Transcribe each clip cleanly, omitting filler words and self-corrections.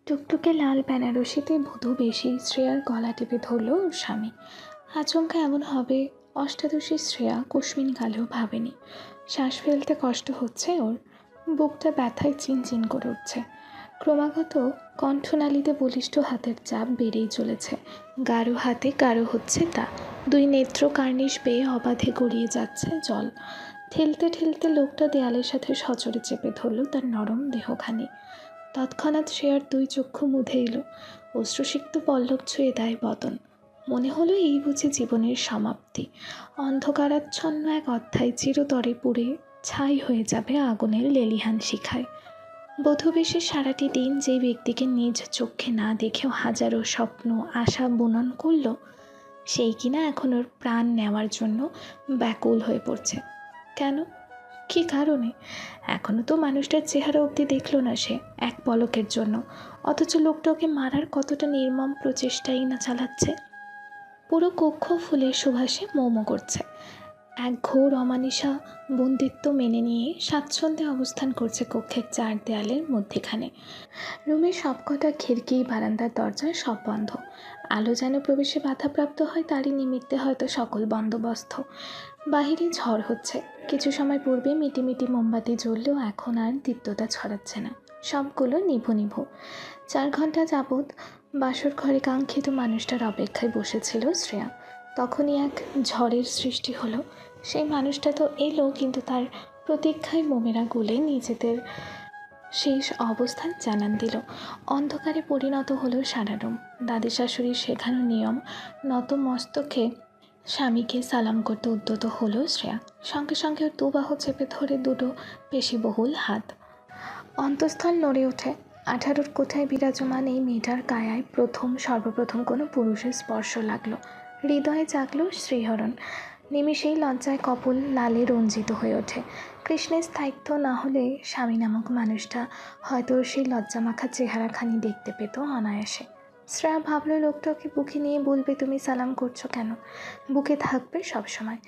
টুকটুকে লাল বেনারসিতে বধূ বেশি শ্রেয়ার গলা টিপে ধরল ওর স্বামী। আচমকা এমন হবে অষ্টাদশী শ্রেয়া কুস্মিন কালেও ভাবেনি। শ্বাস ফেলতে কষ্ট হচ্ছে ওর, বুকটা ব্যথায় চিনচিন করে উঠছে। ক্রমাগত কণ্ঠনালীতে বলিষ্ঠ হাতের চাপ বেড়েই চলেছে। গাঢ় হাতে গাঢ় হচ্ছে তা। দুই নেত্র কার্নিশ বেয়ে অবাধে গড়িয়ে যাচ্ছে জল। ঠেলতে ঠেলতে লোকটা দেয়ালের সাথে সচরে চেপে ধরল তার নরম দেহখানি। তৎক্ষণাৎ শ্রেয়ার দুই চক্ষু মুধে এলো, অশ্রুসিক্ত পল্লব ছুঁয়ে দেয় বদন। মনে হলো এই বুঝি জীবনের সমাপ্তি। অন্ধকারাচ্ছন্ন এক অধ্যায় চিরতরে পুড়ে ছাই হয়ে যাবে আগুনের লেলিহান শিখায়। বধূবেশে সারাটি দিন যে ব্যক্তিকে নিজ চোখে না দেখেও হাজারো স্বপ্ন আশা বুনন করল, সেই কিনা এখন ওর প্রাণ নেওয়ার জন্য ব্যাকুল হয়ে পড়ছে। কেন? কী কারণে? এখনও তো মানুষটার চেহারা অবধি দেখল না সে এক পলকের জন্য, অথচ লোকটা ওকে মারার কতটা নির্মম প্রচেষ্টাই না চালাচ্ছে। পুরো কক্ষ ফুলের সুবাসে মৌম করছে। এক ঘোর অমানিসা বন্দিত্ব মেনে নিয়ে স্বাচ্ছন্দ্যে অবস্থান করছে কক্ষের চার দেয়ালের মধ্যেখানে। রুমের সবকটা খিড়কি বারান্দার দরজা সব বন্ধ। আলো যেন প্রবেশে বাধাপ্রাপ্ত হয় তারই নিমিত্তে হয়তো সকল বন্দোবস্ত। বাহিরে ঝড় হচ্ছে। কিছু সময় পূর্বে মিটিমিটি মোমবাতি জ্বললেও এখন আর দীপ্ততা ছড়াচ্ছে না, সবগুলো নিভু নিভু। 4 ঘন্টা যাবৎ বাসর ঘরে কাঙ্ক্ষিত মানুষটার অপেক্ষায় বসেছিল শ্রেয়া। তখনই এক ঝড়ের সৃষ্টি হলো। সেই মানুষটা তো এলো, কিন্তু তার প্রতীক্ষায় মোমেরা গুলে নিজেদের শেষ অবস্থান জানান দিল। অন্ধকারে পরিণত হলো সারা রুম। দাদি শাশুড়ির শেখানো নিয়ম নত মস্তকে স্বামীকে সালাম করতে উদ্যত হলো শ্রেয়া। সঙ্গে সঙ্গে ওর দুবাহু চেপে ধরে দুটো পেশিবহুল হাত। অন্তঃস্থল নড়ে ওঠে। 18 কোঠায় বিরাজমান এই মেয়েটার কায়ায় সর্বপ্রথম কোনো পুরুষের স্পর্শ লাগলো। হৃদয়ে জাগলো শ্রীহরণ। নিমিষেই লজ্জায় কপল লালে রঞ্জিত হয়ে ওঠে। কৃষ্ণের স্থায়িত্ব না হলে স্বামী নামক মানুষটা হয়তো সেই লজ্জামাখা চেহারাখানি দেখতে পেত অনায়াসে। শ্রেয়া ভাবল লোকটাকে বুকে নিয়ে বলবে তুমি সালাম করছো কেন, বুকে থাকবে সবসময়।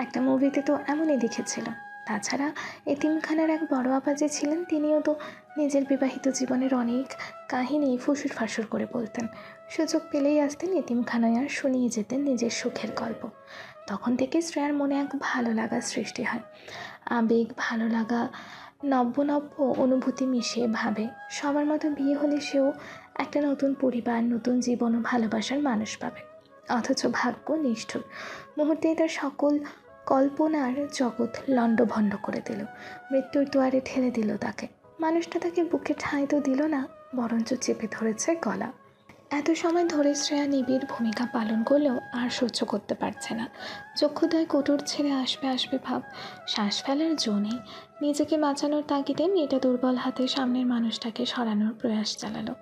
একটা মুভিতে তো এমনই দেখেছিল। তাছাড়া এতিমখানার এক বড় আপা যে ছিলেন, তিনিও তো নিজের বিবাহিত জীবনের অনেক কাহিনী ফুসুর ফাসুর করে বলতেন। সুযোগ পেলেই আসতেন এতিমখানায় আর শুনিয়ে যেতেন নিজের সুখের গল্প। তখন থেকে শ্রেয়ার মনে এক ভালো লাগা সৃষ্টি হয়। আবেগ, ভালো লাগা, নব্য নব্য অনুভূতি মিশিয়ে ভাবে সবার মতো বিয়ে হলে সেও একটা নতুন পরিবার, নতুন জীবন ও ভালোবাসার মানুষ পাবে। অথচ ভাগ্য নিষ্ঠুর। মুহূর্তেই তার সকল কল্পনার জগৎ লণ্ডভণ্ড করে দিল। মৃত্যুর দুয়ারে ঠেলে দিল তাকে। মানুষটা তাকে বুকে ঠাঁই তো দিল না, বরঞ্চ চেপে ধরেছে গলা। এত সময় ধরে শ্রেয়া নিবিড় ভূমিকা পালন করলেও আর সহ্য করতে পারছে না। চক্ষুদয় কোটর ছেড়ে আসবে আসবে ভাব। শ্বাস ফেলার জো নেই। নিজেকে বাঁচানোর তাগিদে মেয়েটা দুর্বল হাতে সামনের মানুষটাকে সরানোর প্রয়াস চালালো,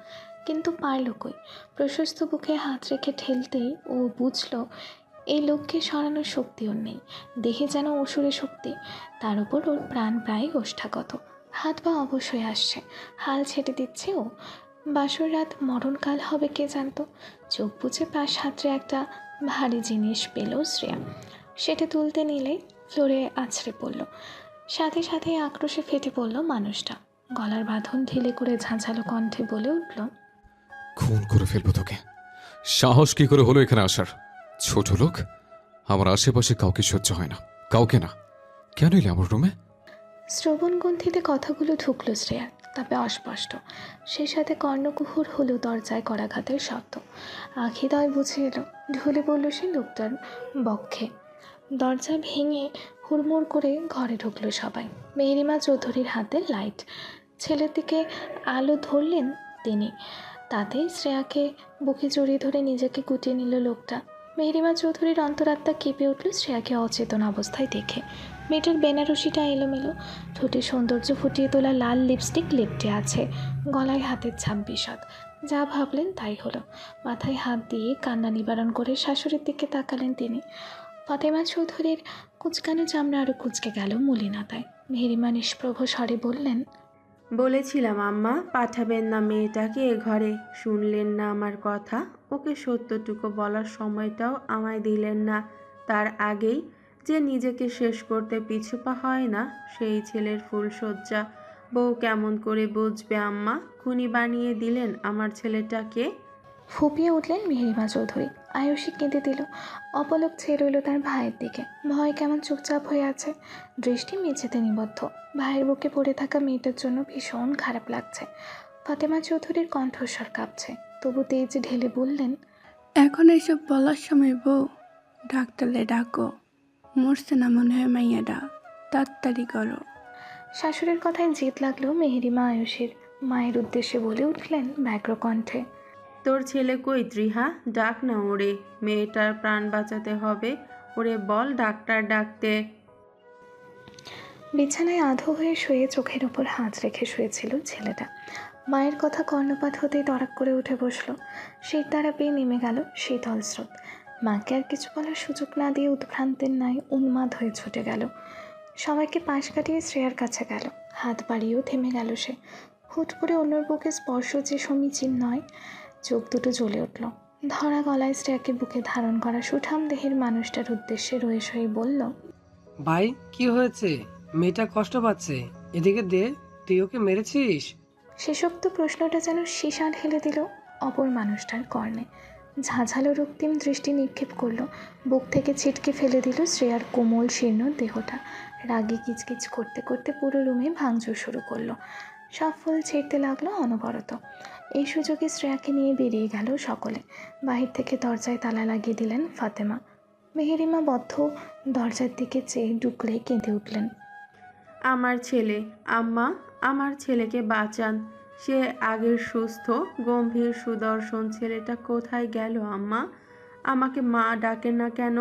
কিন্তু পারল কই। প্রশস্ত বুকে হাত রেখে ঠেলতেই ও বুঝল এই লোককে সরানোর শক্তি ওর নেই। দেহে যেন অসুরে শক্তি, তার উপর ওর প্রাণ প্রায় ওষ্ঠাগত। হাত পা অবশ্যই আসছে, হাল ছেটে দিচ্ছে ও। বাসর রাত মরণকাল হবে কে জানত। চোখ বুঝে পাশ হাতড়ে একটা ভারী জিনিস পেল শ্রেয়া। সেটা তুলতে নিলে ফ্লোরে আছড়ে পড়ল। সাথে সাথে আক্রোশে ফেটে পড়ল মানুষটা। গলার বাঁধন ঢিলে করে ঝাঁঝালো কণ্ঠে বলে উঠল, খুন করে ফেলবো তোকে। সাহস কি করে হলো এখানে আসার? ছোট লোক, আমার আশেপাশে কাউকে সহ্য হয় না, কাউকে না। কেন এলে আমার রুমে? শ্রবণগ্রন্থিতে কথাগুলো ঢুকল শ্রেয়ার, তবে অস্পষ্ট। সে সাথে কর্ণকুহুর হলো দরজায় করাঘাতের শব্দ। আখিদয় বুঝে এলো, ঢলে পড়ল সে লোকটার বক্ষে। দরজা ভেঙে হুড়মুড় করে ঘরে ঢুকলো সবাই। মেহেরিমা চৌধুরীর হাতে লাইট। ছেলের দিকে আলো ধরলেন তিনি। তাতেই শ্রেয়াকে বুকে জড়িয়ে ধরে নিজেকে গুটিয়ে নিল লোকটা। মেহেরিমা চৌধুরীর অন্তরাত্মা কেঁপে উঠল শ্রেয়াকে অচেতন অবস্থায় দেখে। মেয়েটার বেনারসিটা এলোমেলো, ঠোঁটে সৌন্দর্য ফুটিয়ে তোলা লাল লিপস্টিক লেপটে আছে, গলায় হাতের ছাপ বিশদ। যা ভাবলেন তাই হলো। মাথায় হাত দিয়ে কান্না নিবারণ করে শাশুড়ির দিকে তাকালেন তিনি। ফাতেমা চৌধুরীর কুচকানো চামড়া আরও কুচকে গেল মলিনতায়। মেহেরিমা নিষ্প্রভ স্বরে বললেন, বলেছিলাম আম্মা পাঠাবেন না মেয়েটাকে এ ঘরে, শুনলেন না আমার কথা। ওকে সত্যটুকু বলার সময়টাও আমায় দিলেন না। তার আগেই যে নিজেকে শেষ করতে পিছুপা হয় না, সেই ছেলের ফুলশয্যা বউ কেমন করে বুঝবে আম্মা? খুনি বানিয়ে দিলেন আমার ছেলেটাকে। ফুপিয়ে উঠলেন মেহেরিমা চৌধুরী। আয়ুষী কেঁদে দিল। অপলক চেয়ে রইল তার ভাইয়ের দিকে। ভয় কেমন চুপচাপ হয়ে আছে, দৃষ্টি মেঝেতে নিবদ্ধ। ভাইয়ের বুকে পড়ে থাকা মেয়েটার জন্য ভীষণ খারাপ লাগছে। ফাতেমা চৌধুরীর কণ্ঠস্বর কাঁপছে, তবু তেজ ঢেলে বললেন, এখন এইসব বলার সময় বউ, ডাক্তারলে ডাকো। মরছে না মনে হয় মাইয়াডা, তাড়াতাড়ি করো। শাশুড়ির কথায় জিদ লাগলো মেহেরিমা আয়ুষীর। মায়ের উদ্দেশ্যে বলে উঠলেন ব্যগ্র কণ্ঠে, তোর ছেলে কই ত্রিহা? ডাক না ওরে, মেয়েটার প্রাণ বাঁচাতে হবে। ওরে বল ডাক্তার ডাকতে। বিছানায় আধো হয়ে শুয়ে চোখের ওপর হাত রেখে শুয়েছিল ছেলেটা। মায়ের কথা কর্ণপাত হতেই তড়াক করে উঠে বসলো। শীত দ্বারা পেয়ে নেমে গেল শীতল স্রোত। মাকে আর কিছু বলার সুযোগ না দিয়ে উদ্ভ্রান্তের ন্যায় উন্মাদ হয়ে ছুটে গেল। সবাইকে পাশ কাটিয়ে শ্রেয়ার কাছে গেল। হাত বাড়িয়েও থেমে গেল সে। হুট করে অন্যর বুকে স্পর্শ যে সমীচীন নয়। চোখ দুটো জ্বলে উঠল। ধরা গলায় শ্রেয়াকে বুকে ধারণ করা সুঠাম দেহের মানুষটার উদ্দেশ্যে রয়ে সয়ে বলল, ভাই কি হয়েছে? মেয়েটা কষ্ট পাচ্ছে, এদিকে দে। তুই ওকে মেরেছিস? শেষোক্ত প্রশ্নটা যেন সীসা ঢেলে দিল অপর মানুষটার কর্ণে। ঝাঁঝালো রক্তিম দৃষ্টি নিক্ষেপ করলো। বুক থেকে ছিটকে ফেলে দিল শ্রেয়ার কোমল শীর্ণ দেহটা। রাগে কিচকিচ করতে করতে পুরো রুমে ভাঙচুর শুরু করলো। সব ফুল ছিঁড়তে লাগলো অনবরত। এই সুযোগে শ্রেয়াকে নিয়ে বেরিয়ে গেল সকলে। বাহির থেকে দরজায় তালা লাগিয়ে দিলেন ফাতেমা। মেহেরিমা বদ্ধ দরজার দিকে চেয়ে ডুকরে কেঁদে উঠলেন, আমার ছেলে, আম্মা, আমার ছেলেকে বাঁচান। সে আগের সুস্থ গম্ভীর সুদর্শন ছেলেটা কোথায় গেল আম্মা? আমাকে মা ডাকে না কেন?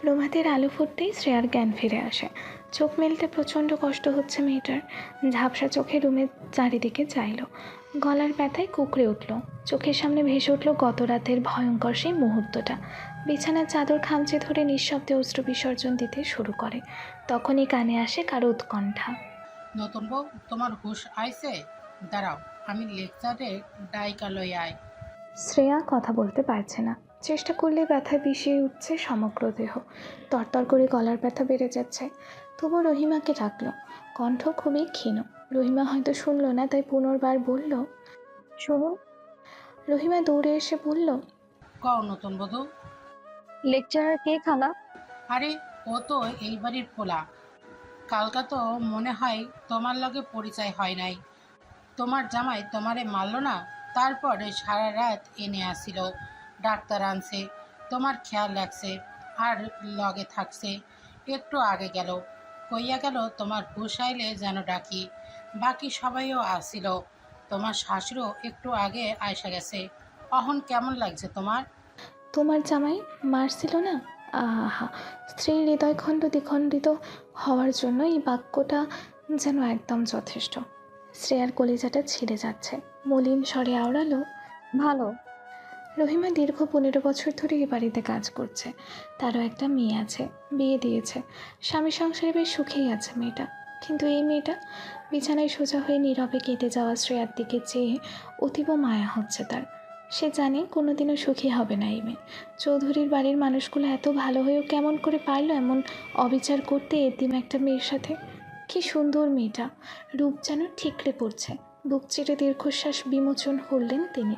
প্রভাতের আলো ফুটতেই শ্রেয়ার জ্ঞান ফিরে আসে। চোখ মেলতে প্রচণ্ড কষ্ট হচ্ছে মেয়েটার। ঝাপসা চোখে রুমের চারিদিকে চাইল। গলার ব্যথায় কুঁকড়ে উঠল। চোখের সামনে ভেসে উঠল গত রাতের ভয়ঙ্কর সেই মুহূর্তটা। বিছানার চাদর খামচে ধরে নিঃশব্দে অশ্রু বিসর্জন দিতে শুরু করে। তখনই কানে আসে কারো উৎকণ্ঠা, নতুন বউ, তোমার হুঁশ আইছে? দাঁড়াও, আমি লেকচারে ডাইকা লই আয়। শ্রেয়া কথা বলতে পারছে না। চেষ্টা করলে ব্যথা বিষিয়ে উঠছে সমগ্র দেহ। তরতর করে গলার ব্যথা বেড়ে যাচ্ছে। তবু রহিমাকে ডাকলো। কণ্ঠ খুবই ক্ষীণ। রহিমা হয়তো শুনলো না, তাই পুনর্বার বলল, শুনুন। রহিমা দৌড়ে এসে বলল, কও নতুন বধূ। লেকচারার কে খালা? আরে, ও তো এই বাড়ির পোলা। কালকা তো মনে হয় তোমার লগে পরিচয় হয় নাই। তোমার জামাই তোমারে মারল না, তারপরে সারা রাত এনে আসিল। ডাক্তার আনছে, তোমার খেয়াল রাখছে, আর লগে থাকছে। একটু আগে গেল, কইয়া গেল তোমার হুঁশ আইলে যেন ডাকি। বাকি সবাইও আসিল। তোমার শাশুড়ও একটু আগে আয়সা গেছে। অহন কেমন লাগছে তোমার? তোমার জামাই মারছিল না? আহা, স্ত্রীর হৃদয়খণ্ড দ্বিখণ্ডিত হওয়ার জন্য এই বাক্যটা যেন একদম যথেষ্ট। শ্রেয়ার কলিজাটা ছিঁড়ে যাচ্ছে। মলিন স্বরে আওড়ালো, ভালো। রহিমা দীর্ঘ 15 বছর ধরে এ বাড়িতে কাজ করছে। তারও একটা মেয়ে আছে, বিয়ে দিয়েছে। স্বামী সংসারে বেশ সুখেই আছে মেয়েটা। কিন্তু এই মেয়েটা বিছানায় সোজা হয়ে নীরবে কেটে যাওয়া শ্রেয়ার দিকে চেয়ে অতীব মায়া হচ্ছে তার। সে জানে কোনোদিনও সুখী হবে না এই মেয়ে। চৌধুরীর বাড়ির মানুষগুলো এত ভালো হয়েও কেমন করে পারলো এমন অবিচার করতে এতিম একটা মেয়ের সাথে। কি সুন্দর মেয়েটা, রূপ যেন ঠিকরে পড়ছে। বুক চিরে দীর্ঘশ্বাস বিমোচন করলেন তিনি।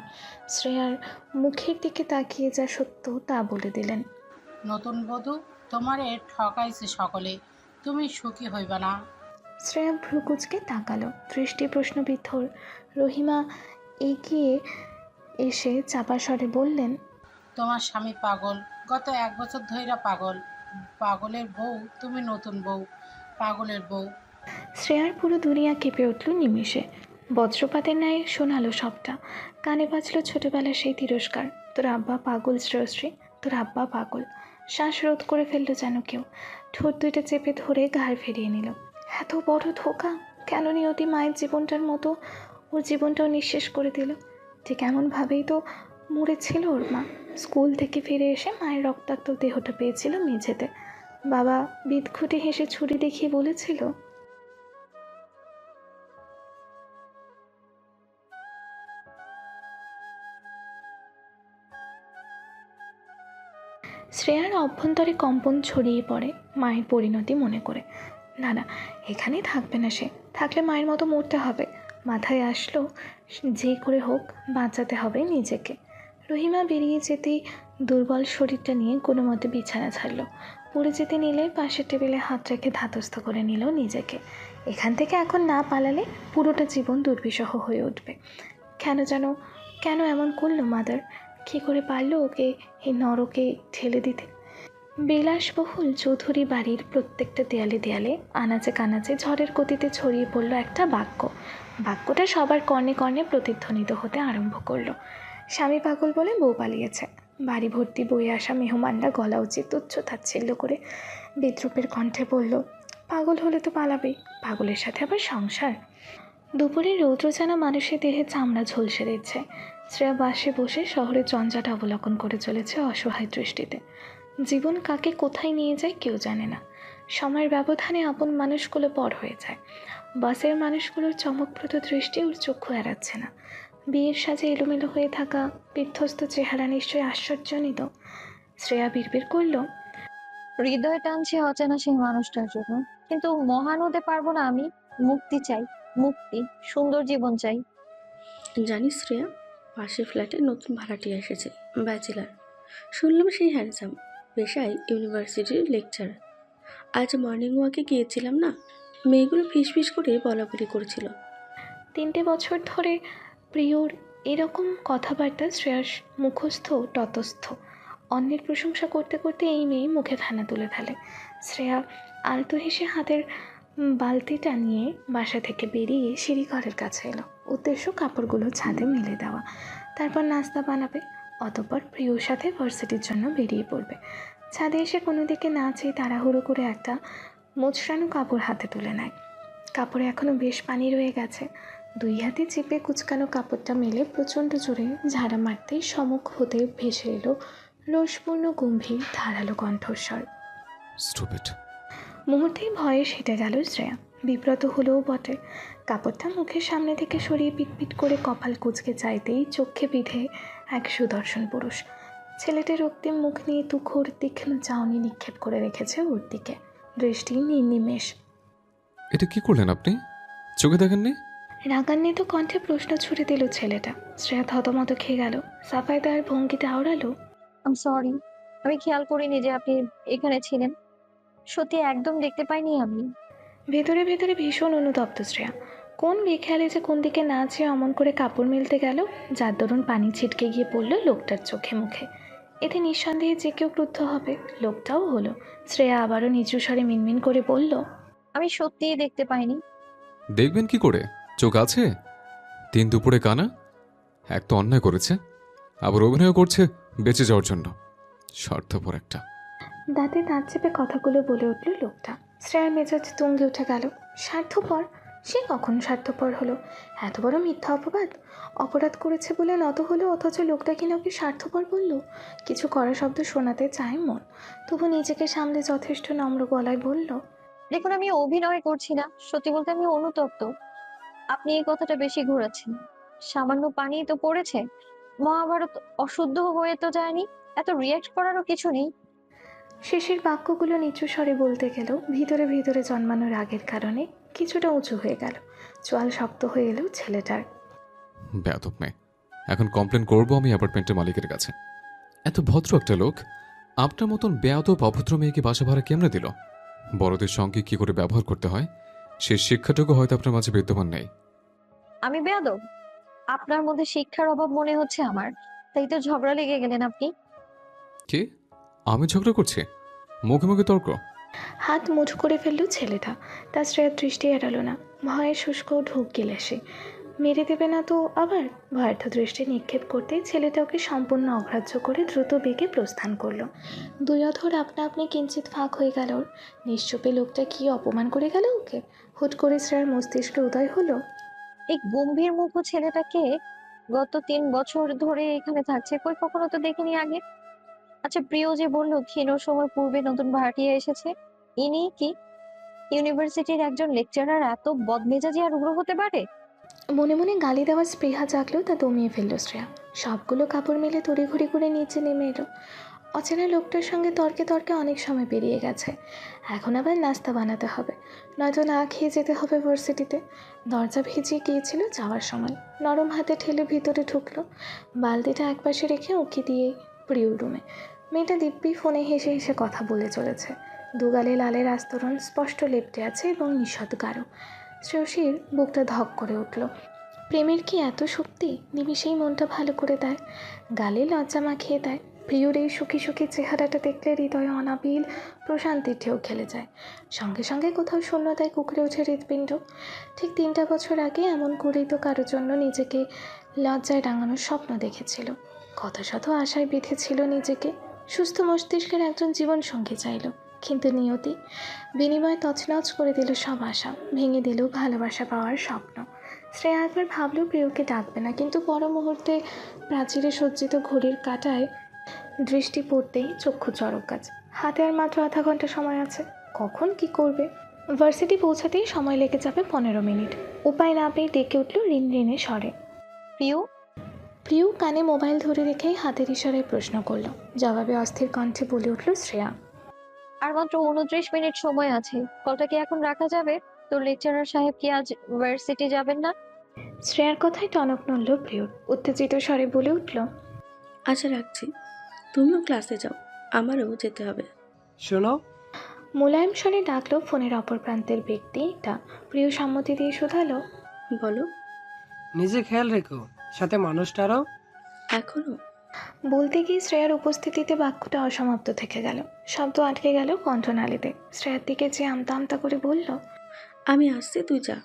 শ্রেয়ার মুখের দিকে তাকিয়ে যা সত্য তা বলে দিলেন, নতুন বধূ, তোমারে ঠকাইছে সকলে, তুমি সুখী হইবা না। শ্রেয়া ভ্রুকুচকে তাকালো, দৃষ্টি প্রশ্নবিদ্ধ। রহিমা এগিয়ে এসে চাপা স্বরে বললেন, তোমার স্বামী পাগল, গত 1 বছর ধইরা পাগল। পাগলের বউ তুমি, নতুন বউ পাগলের বউ। শ্রেয়ার পুরো দুনিয়া কেঁপে উঠল নিমিষে। বজ্রপাতের ন্যায় শোনালো সবটা। কানে বাজল ছোটবেলার সেই তিরস্কার, তোর আব্বা পাগল শ্রেয়শ্রী, তোর আব্বা পাগল। শ্বাস রোধ করে ফেললো যেন কেউ। ঠোঁট দুইটা চেপে ধরে ঘাড় ফিরিয়ে নিল। এত বড় ধোঁকা! কেন নিয়তি মায়ের জীবনটার মতো ওর জীবনটাও নিঃশেষ করে দিল? ঠিক এমনভাবেই তো মরেছিল ওর মা। স্কুল থেকে ফিরে এসে মায়ের রক্তাক্ত দেহটা পেয়েছিল মেঝেতে। বাবা বিদঘুটে হেসে ছুরি দেখিয়ে বলেছিল, শ্রেয়ার অভ্যন্তরে কম্পন ছড়িয়ে পড়ে মায়ের পরিণতি মনে করে। না না, এখানেই থাকবে না সে। থাকলে মায়ের মতো মরতে হবে। মাথায় আসলো যে করে হোক বাঁচাতে হবে নিজেকে। রহিমা বেরিয়ে যেতেই দুর্বল শরীরটা নিয়ে কোনো মতে বিছানা ছাড়লো। পড়ে যেতে নিলে পাশের টেবিলে হাত রেখে ধাতস্থ করে নিল নিজেকে। এখান থেকে এখন না পালালে পুরোটা জীবন দুর্বিষহ হয়ে উঠবে। কেন এমন করলো মাদার? কী করে পারলো ওকে এই নরকে ঠেলে দিতে? বিলাসবহুল চৌধুরী বাড়ির প্রত্যেকটা দেয়ালে দেয়ালে আনাচে কানাচে ঝড়ের গতিতে ছড়িয়ে পড়ল একটা বাক্যটা সবার কর্ণে কর্ণে প্রতিধ্বনিত হতে আরম্ভ করলো। স্বামী পাগল বলে বউ পালিয়েছে। বাড়ি ভর্তি বয়ে আসা মেহমানরা গলা উচিত তুচ্ছ তাচ্ছিল্য করে বিদ্রুপের কণ্ঠে বলল, পাগল হলে তো পালাবেই, পাগলের সাথে আবার সংসার। দুপুরে রৌদ্র যেন মানুষের দেহে চামড়া ঝলসে দিচ্ছে। শ্রেয়া বাসে বসে শহরের জঞ্জাট অবলোকন করে চলেছে অসহায় দৃষ্টিতে। জীবন কাকে কোথায় নিয়ে যায় কেউ জানে না। সময়ের ব্যবধানে আপন মানুষগুলো পর হয়ে যায়। বাসের মানুষগুলোর চমকপ্রদ দৃষ্টি ওর চক্ষু এড়াচ্ছে না। বিয়ের সাজে এলোমেলো হয়ে থাকা বিধ্বস্ত চেহারা নিশ্চয়ই আশ্চর্যজনিত। শ্রেয়া বিড়বিড় করল, হৃদয় টানছে অচেনা সেই মানুষটার জন্য, কিন্তু মহান হতে পারবো না আমি। মুক্তি চাই, মুক্তি, সুন্দর জীবন চাই। জানিস শ্রেয়া, পাশের ফ্ল্যাটে নতুন ভাড়াটিয়া এসেছে, ব্যাচেলার। শুনলাম সেই হ্যান্ডসাম, পেশায় ইউনিভার্সিটির লেকচারার। আজ মর্নিং ওয়াকে গিয়েছিলাম না, মেয়েগুলো ফিস করে বলাবলি করেছিল। 3 বছর ধরে প্রিয়র এরকম কথাবার্তা শ্রেয়ার মুখস্থ ততস্থ। অন্যের প্রশংসা করতে করতে এই মেয়ে মুখে ফেনা তুলে ফেলে। শ্রেয়া আলতো হেসে হাতের বালতিটা নিয়ে বাসা থেকে বেরিয়ে সিঁড়িঘরের কাছে এলো। উদ্দেশ্য কাপড়গুলো ছাদে মেলে দেওয়া, তারপর নাস্তা বানাবে, অতঃপর প্রিয়র সাথে ভার্সিটির জন্য বেরিয়ে পড়বে। ছাদে এসে কোনো দিকে না চেয়ে তাড়াহুড়ো করে একটা মোচড়ানো কাপড় হাতে তুলে নেয়। কাপড়ে এখনও বেশ পানি রয়ে গেছে। 2 হাতে চেপে কুচকানো কাপড়টা মেলে প্রচণ্ড জোরে ঝাড়া মারতেই সম্মুখ হতে ভেসে এলো রোষপূর্ণ গম্ভীর ধারালো কণ্ঠস্বর। স্টুপিড। মুহূর্তেই ভয়ে সেটে গেল শ্রেয়া। বিব্রত হলেও বটে। কাপড়টা মুখের সামনে থেকে সরিয়ে পিটপিট করে কপাল কুঁচকে চাইতেই চোখে বিঁধে এক সুদর্শন পুরুষ। ছেলেটির রক্তিম মুখ নিয়ে তুখোর তীক্ষ্ণ চাউনি নিক্ষেপ করে রেখেছে ওর দিকে, দৃষ্টি নির্নিমেষ। এটা কি করলেন আপনি? চোখে দেখেননি? রাগান্বিত কণ্ঠে প্রশ্ন ছুড়ে দিল ছেলেটা। শ্রেয়া থতমত খেয়ে গেল। সাফাই দেওয়ার ভঙ্গিতে আওড়ালো, আম সরি, আমি খেয়াল করিনি যে আপনি এখানে ছিলেন। সত্যি একদম দেখতে পাইনি আমি। ভেতরে ভেতরে ভীষণ অনুতপ্ত শ্রেয়া। কোন বেখেয়ালে যে কোন দিকে না চেয়ে অমন করে কাপড় মেলতে গেল, যার দরুন পানি ছিটকে গিয়ে পড়ল লোকটার চোখে মুখে। এতে নিঃসন্দেহে যে কেউ ক্রুদ্ধ হবে, লোকটাও হলো। শ্রেয়া আবারও নিচু স্বরে মিনমিন করে বলল, আমি সত্যিই দেখতে পাইনি। দেখবেন কি করে? চোখ আছে? 3 দুপুরে কানা। এক তো অন্যায় করেছে, আবার অভিনয় করছে বেঁচে যাওয়ার জন্য। স্বার্থপর একটা। দাঁতে দাঁত চেপে কথাগুলো বলে উঠল লোকটা। শ্রেয়ার মেজাজ তুঙ্গে উঠে গেল। স্বার্থপর? সে কখন স্বার্থপর হলো? এত বড় মিথ্যা অপবাদ! অপরাধ করেছে বলে নত হলো, অথচ লোকটা কিনা ওকে স্বার্থপর বলল। কিছু কড়া শব্দ শোনাতে চায় মন, তবু নিজেকে সামলে যথেষ্ট নম্র গলায় বলল, দেখুন, আমি অভিনয় করছি না, সত্যি বলতে আমি অনুতপ্ত। আপনি এই কথাটা বেশি ঘোরাচ্ছেন। সামান্য পানি তো পড়েছে, মহাভারত অশুদ্ধ হয়ে তো যায়নি। এত রিয়াক্ট করারও কিছু নেই। শেষের বাক্যগুলো নিচু স্বরে বলতে গেল ভিতরে ভিতরে জন্মানো রাগের কারণে কিছুটা উঁচু হয়ে গেল। চোয়াল শক্ত হয়ে এলো ছেলেটার। বেয়াদব মেয়ে। এখন কমপ্লেন করবো আমি অ্যাপার্টমেন্টের মালিকের কাছে। এত ভদ্র একটা লোক আপনার মতন বেয়াদব অভদ্র মেয়েকে বাসা ভাড়া কেমনে দিল? বড়দের সঙ্গে কি করে ব্যবহার করতে হয় সে শিক্ষাটুকু হয়তো আপনার মাঝে বিদ্যমান নেই। আমি বেয়াদব? আপনার মধ্যে শিক্ষার অভাব মনে হচ্ছে আমার, তাই তো ঝগড়া লেগে গেলেন আপনি। কি? আমি ঝগড়া করছি? মুখে মুখে তর্ক? হাত মুঠো করে ফেলল ছেলেটা। তার শ্রেয়ার দৃষ্টি এড়ালো না। ভয়ে শুষ্ক ঢোক গেলে সে মেরে দেবে না তো আবার? ভয়ার্থ দৃষ্টি নিক্ষেপ করতেই ছেলেটা ওকে সম্পূর্ণ অগ্রাহ্য করে দ্রুত বেগে প্রস্থান করলো। 2 অধর আপনা আপনি কিঞ্চিত ফাঁক হয়ে গেল ওর। নিশ্চুপে লোকটা কি অপমান করে গেল ওকে! হুট করে শ্রেয়ার মস্তিষ্কে উদয় হলো, এই গম্ভীর মুখ ছেলেটাকে গত 3 বছর ধরে এখানে থাকছে, কই কখনো তো দেখিনি আগে। আচ্ছা, প্রিয় যে বললো ক্ষীণ সময় পূর্বে নতুন ভাড়াটিয়া এসেছে, ইনি কি ইউনিভার্সিটির একজন লেকচারার এত বদমেজাজি আর উগ্র হতে পারে? মনে মনে গালি দেওয়ার স্পৃহা জাগলেও তা দমিয়ে ফেলল শ্রেয়া। সবগুলো কাপড় মেলে তড়িঘড়ি করে নিচে নেমে এলো। অচেনা লোকটার সঙ্গে তর্কে তর্কে অনেক সময় পেরিয়ে গেছে। এখন আবার নাস্তা বানাতে হবে, নয়তো না খেয়ে যেতে হবে ভার্সিটিতে। দরজা ভিজিয়ে গিয়েছিল যাওয়ার সময়, নরম হাতে ঠেলে ভিতরে ঢুকলো। বালতিটা একপাশে রেখে উঁকি দিয়ে প্রিয় রুমে। মেয়েটা দিব্যি ফোনে হেসে হেসে কথা বলে চলেছে। দুগালে লালের আস্তরণ স্পষ্ট লেপ্টে আছে এবং ঈষৎ গাঢ়। শ্রেয়সীর বুকটা ধক করে উঠল। প্রেমের কি এত শক্তি! নিমিষেই মনটা ভালো করে দেয়, গালে লজ্জা মাখিয়ে দেয়। প্রিয়র এই সুখী সুখী চেহারাটা দেখলে হৃদয়ে অনাবিল প্রশান্তির ঢেউ খেলে যায়। সঙ্গে সঙ্গে কোথাও শূন্যতায় কুঁকড়ে ওঠে হৃৎপিণ্ড। ঠিক 3টা বছর আগে এমন করেই তো কারোর জন্য নিজেকে লজ্জায় রাঙানোর স্বপ্ন দেখেছিল। কত শত আশায় বেঁধেছিল নিজেকে। সুস্থ মস্তিষ্কের একজন জীবনসঙ্গী চাইল, কিন্তু নিয়তি বিনিময়ে তছনছ করে দিল সব আশা, ভেঙে দিল ভালোবাসা পাওয়ার স্বপ্ন। শ্রেয়া একবার ভাবলেও প্রিয়কে ডাকবে না, কিন্তু পর মুহূর্তে প্রাচীরে সজ্জিত ঘড়ির কাঁটায় দৃষ্টি পড়তেই চক্ষু চড়ক গাছ। হাতে আর মাত্র আধা ঘন্টা সময় আছে, কখন কি করবে। ভার্সিটি পৌঁছাতেই সময় লেগে যাবে 15 মিনিট। উপায় না পেয়ে ডেকে উঠল রিনরিনে স্বরে। প্রিয়, প্রিয় কানে মোবাইল ধরে রেখেই হাতের ইশারায় প্রশ্ন করল। জবাবে অস্থির কণ্ঠে বলে উঠল শ্রেয়া। আর মাত্র 29 মিনিট সময় আছে, কলটা কি এখন রাখা যাবে? তোর লেকচারার সাহেব কি আজ ভার্সিটি যাবেন না? শ্রেয়ার কথায় টনক নড়ল প্রিয়র। উত্তেজিত স্বরে বলে উঠল, আচ্ছা রাখছি, তুমিও ক্লাসে যাও, আমারও যেতে হবে। শোনো, মোলায়েম স্বরে ডাকলো ফোনের অপর প্রান্তের ব্যক্তিটা। প্রিয় সম্মতি দিয়ে শুধালো, বলো। নিজে খেয়াল রেখো, সাথে মানুষটারও। এখনো? বলতে গিয়ে শ্রেয়ার উপস্থিতিতে বাক্যটা অসমাপ্ত থেকে গেল। শব্দ আটকে গেল কণ্ঠনালীতে। শ্রেয়ার দিকে যে আমতা আমতা করে বলল, আমি আসছি, তুই যা।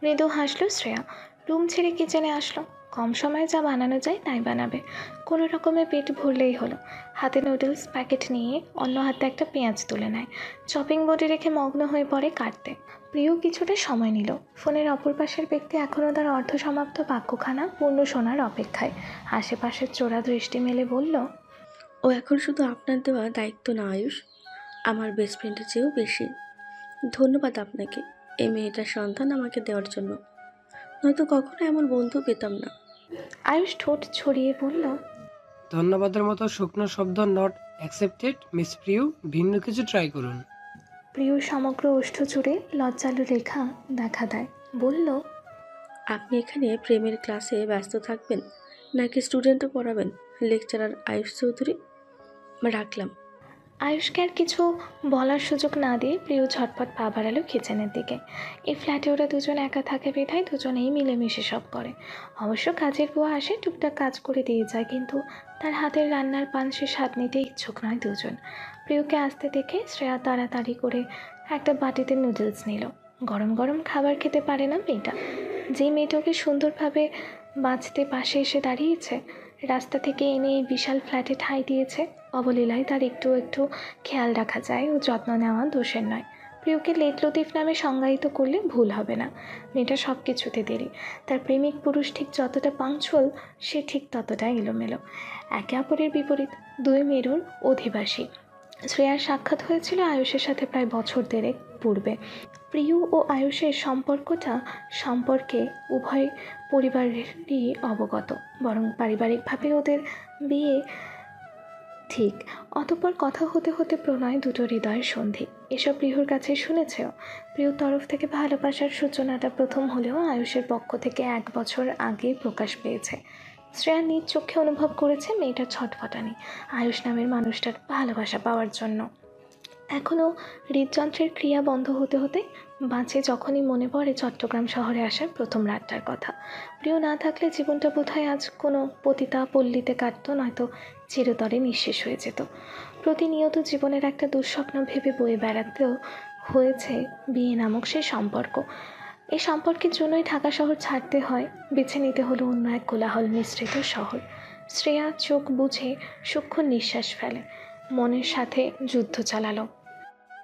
মৃদু হাসলো শ্রেয়া। রুম ছেড়ে কিচেনে আসলো। কম সময়ে যা বানানো যায় তাই বানাবে, কোনো রকমে পেট ভরলেই হলো। হাতে নুডলস প্যাকেট নিয়ে অন্য হাতে একটা পেঁয়াজ তুলে নেয়। চপিং বোর্ডে রেখে মগ্ন হয়ে পড়ে কাটতে। প্রিয় কিছুটা সময় নিল। ফোনের অপর পাশের ব্যক্তি এখনও তার অর্ধসমাপ্ত বাক্যখানা পূর্ণ শোনার অপেক্ষায়। আশেপাশের চোরা দৃষ্টি মেলে বলল, ও এখন শুধু আপনার দেওয়া দায়িত্ব না আয়ুষ, আমার বেস্ট ফ্রেন্ডের চেয়েও বেশি। ধন্যবাদ আপনাকে এই মেয়েটার সন্ধান আমাকে দেওয়ার জন্য, নয়তো কখনো এমন বন্ধু পেতাম না। আয়ুষ ঠোঁট ছড়িয়ে বলল, ধন্যবাদের মতো শুকনো শব্দ নট অ্যাকসেপ্টেড মিস প্রিয়, ভিন্ন কিছু ট্রাই করুন। প্রিয় সমগ্র ওষ্ঠ জুড়ে লজ্জালু রেখা দেখা দেয়। বলল, আপনি এখানে প্রেমের ক্লাসে ব্যস্ত থাকবেন নাকি স্টুডেন্টও পড়াবেন? লেকচারার আয়ুষ চৌধুরী, রাখলাম। আয়ুষকে আর কিছু বলার সুযোগ না দিয়ে প্রিয় ঝটপট পা বাড়ালো কিচেনের দিকে। এই ফ্ল্যাটে ওরা দুজন একা থাকে বিধায় দুজনেই মিলেমিশে সব করে। অবশ্য কাজের বুয়া আসে, টুকটাক কাজ করে দিয়ে যায়, কিন্তু তার হাতের রান্নার পান সে স্বাদ নিতে ইচ্ছুক নয় দুজন। প্রিয়কে আসতে দেখে শ্রেয়া তাড়াতাড়ি করে একটা বাটিতে নুডলস নিল। গরম গরম খাবার খেতে পারে না মেয়েটা। যেই মেয়েটাকে সুন্দরভাবে বাঁচতে পাশে এসে দাঁড়িয়েছে, রাস্তা থেকে এনে এই বিশাল ফ্ল্যাটে ঠাঁই দিয়েছে, অবলীলায় তার একটু একটু খেয়াল রাখা যায় ও যত্ন নেওয়া দোষের নয়। প্রিয়কে লেট লতিফ নামে সংজ্ঞায়িত করলে ভুল হবে না। মেয়েটা সব কিছুতে দেরি। তার প্রেমিক পুরুষ ঠিক যতটা পাংচুয়াল, সে ঠিক ততটাই এলোমেলো। একে অপরের বিপরীত, দুই মেরুর অধিবাসী। শ্রেয়ার সাক্ষাৎ হয়েছিল আয়ুষের সাথে প্রায় বছর দেড়েক পূর্বে। প্রিয় ও আয়ুষের সম্পর্কে উভয় পরিবারেরই অবগত, বরং পারিবারিকভাবে ওদের বিয়ে ঠিক। অতঃপর কথা হতে হতে প্রণয় দুটো হৃদয়ের সন্ধি, এসব প্রিয়র কাছে শুনেছেও। প্রিয়র তরফ থেকে ভালোবাসার সূচনাটা প্রথম হলেও আয়ুষের পক্ষ থেকে 1 বছর আগে প্রকাশ পেয়েছে। শ্রেয়া নিজ চোখে অনুভব করেছে মেয়েটার ছটফটানি আয়ুষ নামের মানুষটার ভালোবাসা পাওয়ার জন্য। এখনও হৃদযন্ত্রের ক্রিয়া বন্ধ হতে হতে বাঁচে যখনই মনে পড়ে চট্টগ্রাম শহরে আসার প্রথম রাতটার কথা। প্রিয় না থাকলে জীবনটা বোধহয় আজ কোনো পতিতা পল্লীতে কাটত, নয়তো চিরতরে নিঃশেষ হয়ে যেত। প্রতিনিয়ত জীবনের একটা দুঃস্বপ্ন ভেবে বয়ে বেড়াতেও হয়েছে বিয়ে নামক সেই সম্পর্ক। এই সম্পর্কের জন্যই ঢাকা শহর ছাড়তে হয়, বেছে নিতে হলো অন্য এক কোলাহল মিশ্রিত শহর। শ্রেয়া চোখ বুঝে সূক্ষ্ম নিঃশ্বাস ফেলে, মনের সাথে যুদ্ধ চালালো।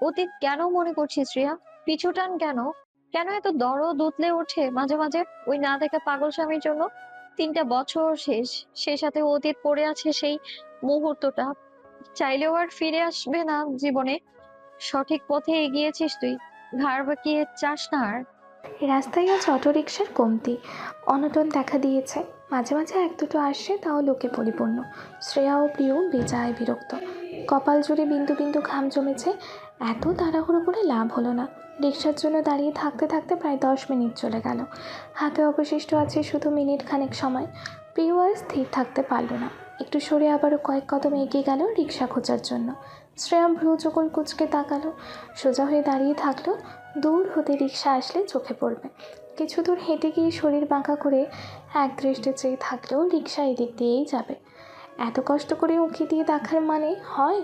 অতীত কেন মনে করছিস শ্রেয়া? পিছু টান কেন? কেন এত দরদ উতলে ওঠে মাঝে মাঝে ওই না দেখা পাগল স্বামীর জন্য? 3টা বছর শেষ, সে সাথে অতীত পড়ে আছে সেই মুহূর্তটা। চাইলেও আর ফিরে আসবে না জীবনে। সঠিক পথে এগিয়েছিস তুই, ঘাড় বাঁকিয়ে চাস না আর। রাস্তায় আজ অটোরিকশার কমতি অনটন দেখা দিয়েছে। মাঝে মাঝে এক দুটো আসে, তাও লোকে পরিপূর্ণ। শ্রেয়া ও প্রিয় বেজায় বিরক্ত। কপাল জুড়ে বিন্দু বিন্দু ঘাম জমেছে। এত তাড়াহুড়ো করে লাভ হলো না। রিক্সার জন্য দাঁড়িয়ে থাকতে থাকতে প্রায় 10 মিনিট চলে গেল। হাতে অবশিষ্ট আছে শুধু মিনিট খানেক সময়। প্রিয় আর স্থির থাকতে পারল না। একটু সরে আবারও কয়েক কদম এগিয়ে গেল রিক্সা খোঁজার জন্য। শ্রেয়া ভ্রু চোখল কুচকে তাকালো। সোজা হয়ে দাঁড়িয়ে থাকলো। দূর হতে রিক্সা আসলে চোখে পড়বে। কিছু দূর হেঁটে গিয়ে শরীর বাঁকা করে এক দৃষ্টে চেয়ে থাকলেও রিক্সা এদিক দিয়েই যাবে। এত কষ্ট করে উঁকি দিয়ে দেখার মানে হয়?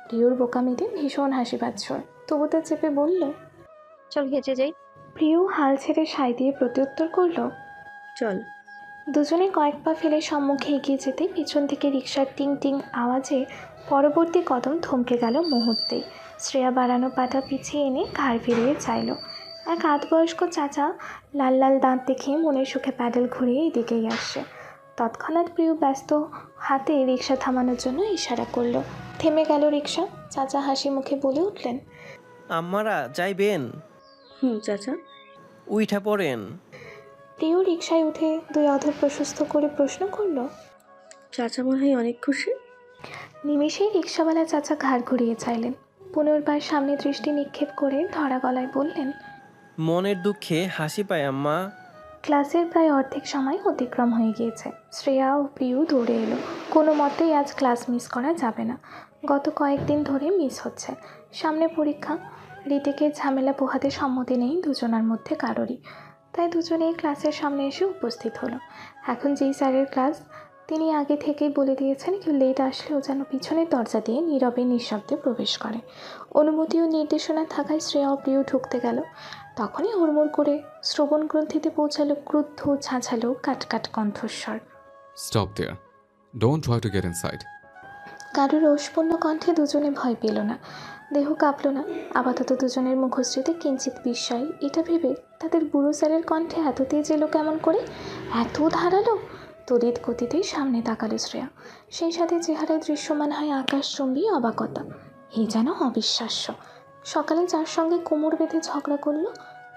প্রিয়র বোকামিতে ভীষণ হাসি পাচ্ছে। তবু তা চেপে বলল, চল হেঁটে যাই। প্রিয় হাল ছেড়ে সায় দিয়ে প্রত্যুত্তর করলো। চল। দুজনে কয়েক পা ফেলে সম্মুখে এগিয়ে যেতে পিছন থেকে রিক্সার টিং টিং আওয়াজে পরবর্তী কদম থমকে গেল মুহূর্তেই। শ্রেয়া বাড়ানো পাটা পিছিয়ে এনে ঘাড় ফিরিয়ে চাইল। এক আধবয়স্ক চাচা লাল লাল দাঁত দেখে মনের সুখে প্যাডেল ঘুরিয়ে এদিকেই আসছে। তৎক্ষণাৎ প্রিয় ব্যস্ত হাতে রিক্সা থামানোর জন্য ইশারা করলো। থেমে গেল রিক্সা। চাচা হাসি মুখে বলে উঠলেন, আমারা যাইবেন? চাচা। উইঠা পড়েন। প্রিয় রিক্সায় উঠে দুই অধর প্রশস্ত করে প্রশ্ন করলো। চাচা মনে হয় অনেক খুশি। নিমেষেই রিক্সাওয়ালা চাচা ঘাড় ঘুরিয়ে চাইলেন। পুনর্বার সামনে দৃষ্টি নিক্ষেপ করে ধরা গলায় বললেন, মনের দুঃখে হাসি পায় আম্মা। ক্লাসের প্রায় অর্ধেক সময় অতিক্রম হয়ে গিয়েছে। শ্রেয়া ও প্রিয় দৌড়ে এলো। কোনো মতেই আজ ক্লাস মিস করা যাবে না। গত কয়েকদিন ধরে মিস হচ্ছে। সামনে পরীক্ষা। রিটেকের ঝামেলা পোহাতে সম্মতি নেই দুজনার মধ্যে কারোরই। তাই দুজনেই ক্লাসের সামনে এসে উপস্থিত হলো। এখন যেই স্যারের ক্লাস, তিনি আগে থেকেই বলে দিয়েছেন কেউ লেট আসলেও যেন পিছনের দরজা দিয়ে নীরবে নিঃশব্দে প্রবেশ করে। অনুমতি ও নির্দেশনা থাকায় শ্রেয়া ও প্রিয় ঢুকতে গেল। তখনই হুড়মুড় করে শ্রবণ গ্রন্থিতে পৌঁছালো ক্রুদ্ধ ঝাঁঝালো কাটকাট কণ্ঠস্বর। Stop there, don't try to get inside. কারোর রোষপূর্ণ কণ্ঠে দুজনে ভয় পেল না, দেহ কাঁপল না। আপাতত দুজনের মুখশ্রীতে কিঞ্চিত বিস্ময়। এটা ভেবে তাদের বুড়ো স্যারের কণ্ঠে এত তেজ এলো কেমন করে, এত ধারালো। তড়িৎ গতিতেই সামনে তাকালো শ্রেয়া। সেই সাথে চেহারায় দৃশ্যমান হয় আকাশচুম্বী অবাকতা। এই যেন অবিশ্বাস্য। সকালে যার সঙ্গে কোমর বেঁধে ঝগড়া করলো,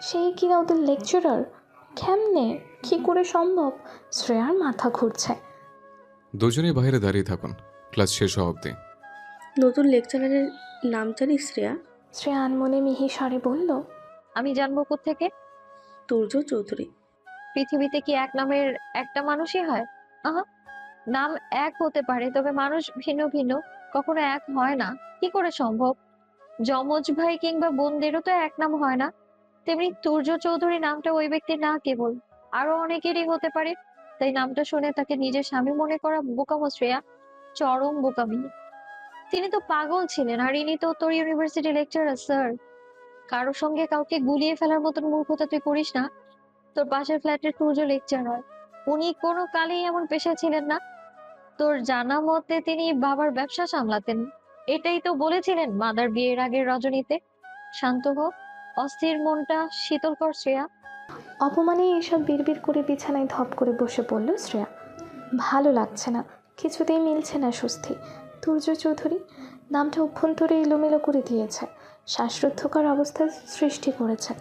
সেই কিনা ওদের লেকচারার। কেমনে, কী করে সম্ভব? শ্রেয়ার মাথা ঘুরছে। দুজনেই বাইরে দাঁড়িয়ে থাকুন, ক্লাস শেষ হওয়া অবধি। নতুন লেকচারারের নাম জানিস শ্রেয়া? শ্রেয়া আনমনে মিহি স্বরে বলল, আমি জানবো কোত্থেকে? তুর্য চৌধুরী। পৃথিবীতে কি এক নামের একটা মানুষই হয়? আহা, নাম এক হতে পারে, তবে মানুষ ভিন্ন ভিন্ন, কখনো এক হয় না। কি করে সম্ভব? যমজ ভাই কিংবা বোনদেরও তো এক নাম হয় না। তেমনি তুর্য চৌধুরী নামটা ওই ব্যক্তির না কেবল, আরো অনেকেরই হতে পারে। তাই নামটা শুনে তাকে নিজের স্বামী মনে করা বোকামো শ্রেয়া, চরম বোকামি। তিনি তো পাগল ছিলেন, আর ইনি তো তোর ইউনিভার্সিটি লেকচারার স্যার। কারোর সঙ্গে কাউকে গুলিয়ে ফেলার মতন মূর্খতা তুই করিস না। তোর পাশের ফ্ল্যাটের সূর্য লেকচারার, উনি কোনো কালেই এমন পেশা ছিলেন না। তোর জানা মতে তিনি বাবার ব্যবসা সামলাতেন। এটাই তো বলেছিলেন মাদার বিয়ের আগের রজনীতে। শান্ত হো, অস্থির মনটা শীতল কর শ্রেয়া। অপমানে এসব বিড়বিড় করে বিছানায় ধপ করে বসে পড়ল শ্রেয়া। ভালো লাগছে না, কিছুতেই মিলছে না স্বস্তি। তুর্য চৌধুরী নামটা অভ্যন্তরে এলোমেলো করে দিয়েছে, শ্বাসরুদ্ধকর অবস্থার সৃষ্টি করেছে।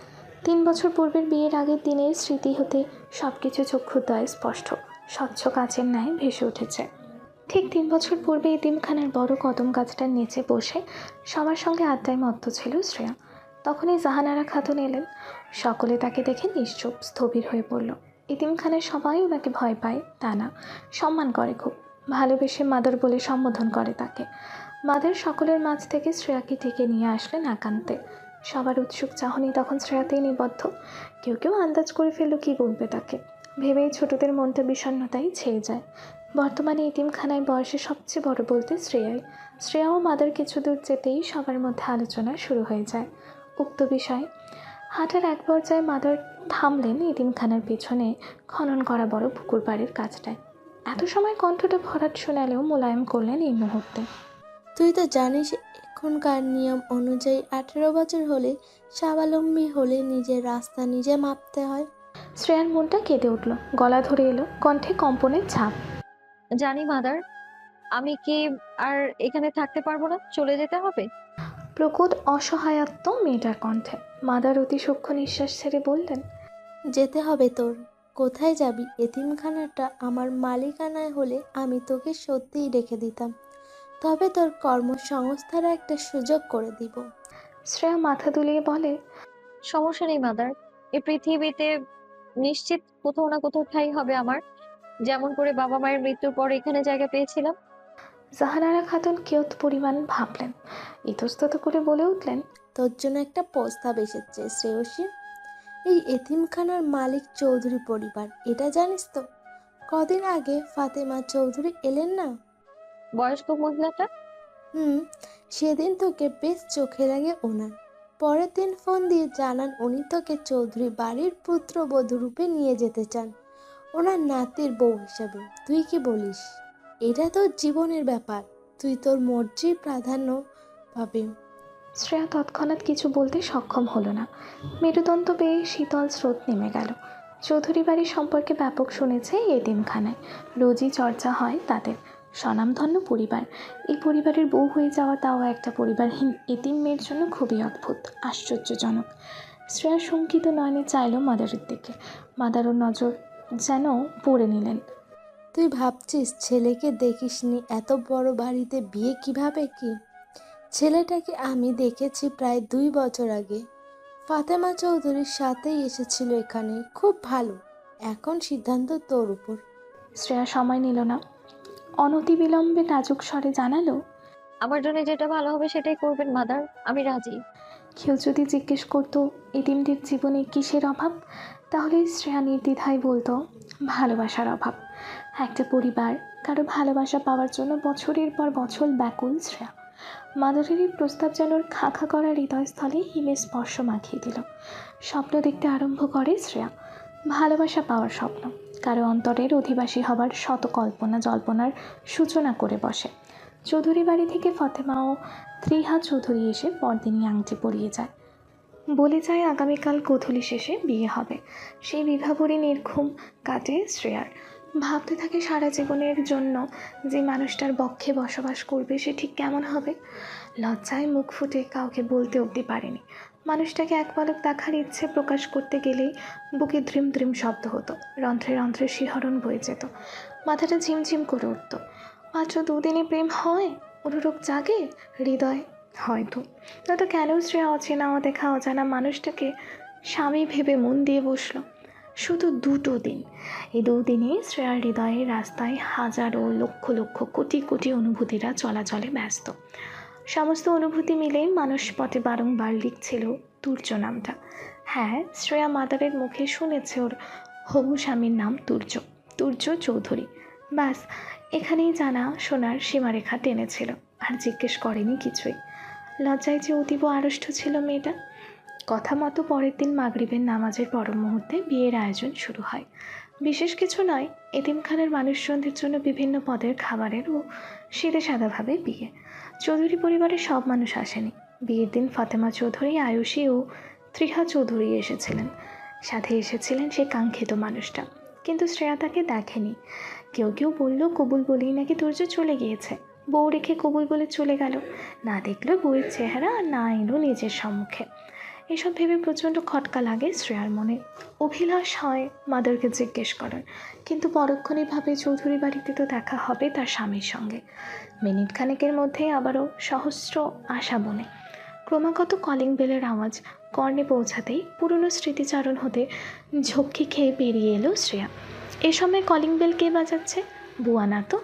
3 বছর পূর্বের বিয়ের আগের দিনের স্মৃতি হতে সব কিছু চক্ষুদ্বয়ে স্পষ্ট, স্বচ্ছ কাচের ন্যায় ভেসে উঠেছে। ঠিক 3 বছর পূর্বে এতিমখানার বড় কদম গাছটার নিচে বসে সবার সঙ্গে আড্ডায় মত্ত ছিল শ্রেয়া। তখনই জাহানারা খাতুন এলেন। সকলে তাকে দেখে নিশ্চুপ স্থবির হয়ে পড়ল। এতিমখানায় সবাই ওনাকে ভয় পায় তা না, সম্মান করে খুব, ভালোবেসে মাদার বলে সম্বোধন করে তাকে। মাদার সকলের মাঝ থেকে শ্রেয়াকে ডেকে নিয়ে আসলেন একান্তে। সবার উৎসুক চাহনি তখন শ্রেয়াতেই নিবদ্ধ। কেউ কেউ আন্দাজ করে ফেলল কী বলবে তাকে, ভেবেই ছোটদের মনটা বিষণ্ণতাই ছেয়ে যায়। বর্তমানে এতিমখানায় বয়সে সবচেয়ে বড় বলতে শ্রেয়াই। শ্রেয়া ও মাদার কিছু দূর যেতেই সবার মধ্যে আলোচনা শুরু হয়ে যায় উক্ত বিষয়। হাঁটার এক পর্যায়ে মাদার থামলেন এতিমখানার পেছনে খনন করা বড় পুকুর বাড়ির কাছটায়। এত সময় কণ্ঠটা ভরাট শোনালেও মোলায়েম করলেন এই মুহূর্তে। তুই তো জানিস এখনকার নিয়ম অনুযায়ী 18 বছর হলে স্বাবলম্বী হলে নিজের রাস্তা নিজে মাপতে হয়। শ্রেয়ার মনটা কেঁদে উঠল, গলা ধরে এলো, কণ্ঠে কম্পনের ছাপ। জানি মাদার, আমি কি আর এখানে থাকতে পারবো না, চলে যেতে হবে? প্রকট অসহায়ত্ব মেয়েটার কণ্ঠে। মাদার অতি সূক্ষ্ম নিঃশ্বাস ছেড়ে বললেন, যেতে হবে তোর। কোথায় যাবি? এতিমখানাটা আমার মালিকানায় হলে আমি তোকে সত্যিই রেখে দিতাম, তবে তোর কর্মসংস্থার একটা সুযোগ করে দিব। শ্রেয়া মাথা দুলিয়ে বলে, সমস্যা নেই মাদার, এই পৃথিবীতে নিশ্চিত কোথাও না কোথাও ঠাঁই হবে আমার, যেমন করে বাবা মায়ের মৃত্যুর পর এখানে জায়গা পেয়েছিলাম। জাহানারা খাতুন কিয়ত পরিমাণ ভাবলেন, ইতস্তত করে বলে উঠলেন, তোর জন্য একটা প্রস্তাব এসেছে শ্রেয়সী। এই এতিমখানার মালিক চৌধুরী পরিবার, এটা জানিস তো? কদিন আগে ফাতেমা চৌধুরী এলেন না? বয়স্ক মহিলাটা? হুম, সেদিন তোকে বেশ চোখে লাগে ওনার। পরের দিন ফোন দিয়ে জানান উনি তোকে চৌধুরী বাড়ির পুত্রবধূ রূপে নিয়ে যেতে চান, ওনার নাতির বউ হিসাবে। তুই কি বলিস? এটা তোর জীবনের ব্যাপার, তুই তোর মর্জির প্রাধান্য পাবে। শ্রেয়া তৎক্ষণাৎ কিছু বলতে সক্ষম হলো না। মেরুদণ্ড পেয়ে শীতল স্রোত নেমে গেল। চৌধুরী বাড়ির সম্পর্কে ব্যাপক শুনেছে এই এতিমখানায়, রোজই চর্চা হয় তাদের। স্বনামধন্য পরিবার, এই পরিবারের বউ হয়ে যাওয়া, তাও একটা পরিবারহীন এতিম মেয়ের জন্য খুবই অদ্ভুত, আশ্চর্যজনক। শ্রেয়া শঙ্কিত নয়নে চাইল মাদারের দিকে। মাদারও নজর যেন পড়ে নিলেন। তুই ভাবছিস ছেলেকে দেখিসনি, এত বড় বাড়িতে বিয়ে কিভাবে কি? ছেলেটাকে আমি দেখেছি প্রায় 2 বছর আগে, ফাতেমা চৌধুরীর সাথেই এসেছিল এখানে। খুব ভালো, এখন সিদ্ধান্ত তোর উপর। শ্রেয়া সময় নিল না, অনতিবিলম্বে লাজুক স্বরে জানালো, আমার জন্য যেটা ভালো হবে সেটাই করবেন মাদার, আমি রাজি। কেউ যদি জিজ্ঞেস করতো এতিমদের জীবনে কিসের অভাব, তাহলে শ্রেয়া নির্দ্বিধায় বলতো ভালোবাসার অভাব। একটা পরিবার কারো ভালোবাসা পাওয়ার জন্য বছরের পর বছর ব্যাকুল শ্রেয়া। মাদারের এই প্রস্তাব যেন ওর খা খা করা হৃদয়স্থলে হিমের স্পর্শ মাখিয়ে দিল। স্বপ্ন দেখতে আরম্ভ করে শ্রেয়া, ভালোবাসা পাওয়ার স্বপ্ন, কারো অন্তরের অধিবাসী হবার শত কল্পনা জল্পনার সূচনা করে বসে। চৌধুরী বাড়ি থেকে ফতেমা ও ত্রিহা চৌধুরী এসে পরদিনই আংটি পরিয়ে যায়, বলে যায় আগামীকাল গোধূলি শেষে বিয়ে হবে। সেই বিভাবরী নির্ঘুম কাটে শ্রেয়ার। ভাবতে থাকে সারা জীবনের জন্য যে মানুষটার বক্ষে বসবাস করবে সে ঠিক কেমন হবে। লজ্জায় মুখ ফুটে কাউকে বলতে অবধি পারেনি। মানুষটাকে এক পলক দেখার ইচ্ছে প্রকাশ করতে গেলেই বুকে ধ্রিম ধ্রিম শব্দ হতো, রন্ধ্রে রন্ধ্রে শিহরণ বয়ে যেত, মাথাটা ঝিমঝিম করে উঠত। মাত্র 2 দিনে প্রেম হয়, অনুরোগ জাগে হৃদয়? হয়তো, নয়তো কেন শ্রেয়া অচেনা অদেখা অজানা মানুষটাকে স্বামী ভেবে মন দিয়ে বসলো? শুধু 2 দিন, এই 2 দিনে শ্রেয়ার হৃদয়ের রাস্তায় হাজারো লক্ষ লক্ষ কোটি কোটি অনুভূতিরা চলাচলে ব্যস্ত। সমস্ত অনুভূতি মিলেই মানুষ পটে বারংবার লিখছিল তুর্য নামটা। হ্যাঁ, শ্রেয়া মাদারের মুখে শুনেছে ওর হবু স্বামীর নাম তুর্য, তুর্য চৌধুরী। ব্যাস, এখানেই জানা শোনার সীমারেখা টেনেছিল, আর জিজ্ঞেস করেনি কিছুই। লজ্জায় যে অতীব আড়ষ্ট ছিল মেয়েটা। কথা মতো পরের দিন মাগরিবের নামাজের পর মুহূর্তে বিয়ের আয়োজন শুরু হয়। বিশেষ কিছু নয়, এতিমখানার মানুষজনদের জন্য বিভিন্ন পদের খাবারের ও সিধে সাদাভাবে বিয়ে। চৌধুরী পরিবারের সব মানুষ আসেনি। বিয়ের দিন ফাতেমা চৌধুরী, আয়ুষী ও ত্রিহা চৌধুরী এসেছিলেন। সাথে এসেছিলেন সে কাঙ্ক্ষিত মানুষটা, কিন্তু শ্রেয়া তাকে দেখেনি। কেউ কেউ বলল কবুল বলেই নাকি তুর্য চলে গিয়েছে, বউ রেখে কবুল বলে চলে গেল, না দেখলো বউয়ের চেহারা আর না এলো নিজের সম্মুখে। এসব ভেবে প্রচণ্ড খটকা লাগে শ্রেয়ার মনে। অভিলাষ হয় মাদারকে জিজ্ঞেস করার, কিন্তু পরক্ষণেই ভাবে চৌধুরী বাড়িতে তো দেখা হবে তার স্বামীর সঙ্গে। মিনিট খানেকের মধ্যেই আবারও সহস্র আশা বনে। ক্রমাগত কলিং বেলের আওয়াজ কর্ণে পৌঁছাতেই পুরনো স্মৃতিচারণ হতে ঝক্কি খেয়ে বেরিয়ে এলো শ্রেয়া। এ সময় কলিং বেল কে বাজাচ্ছে? বুয়া না তো,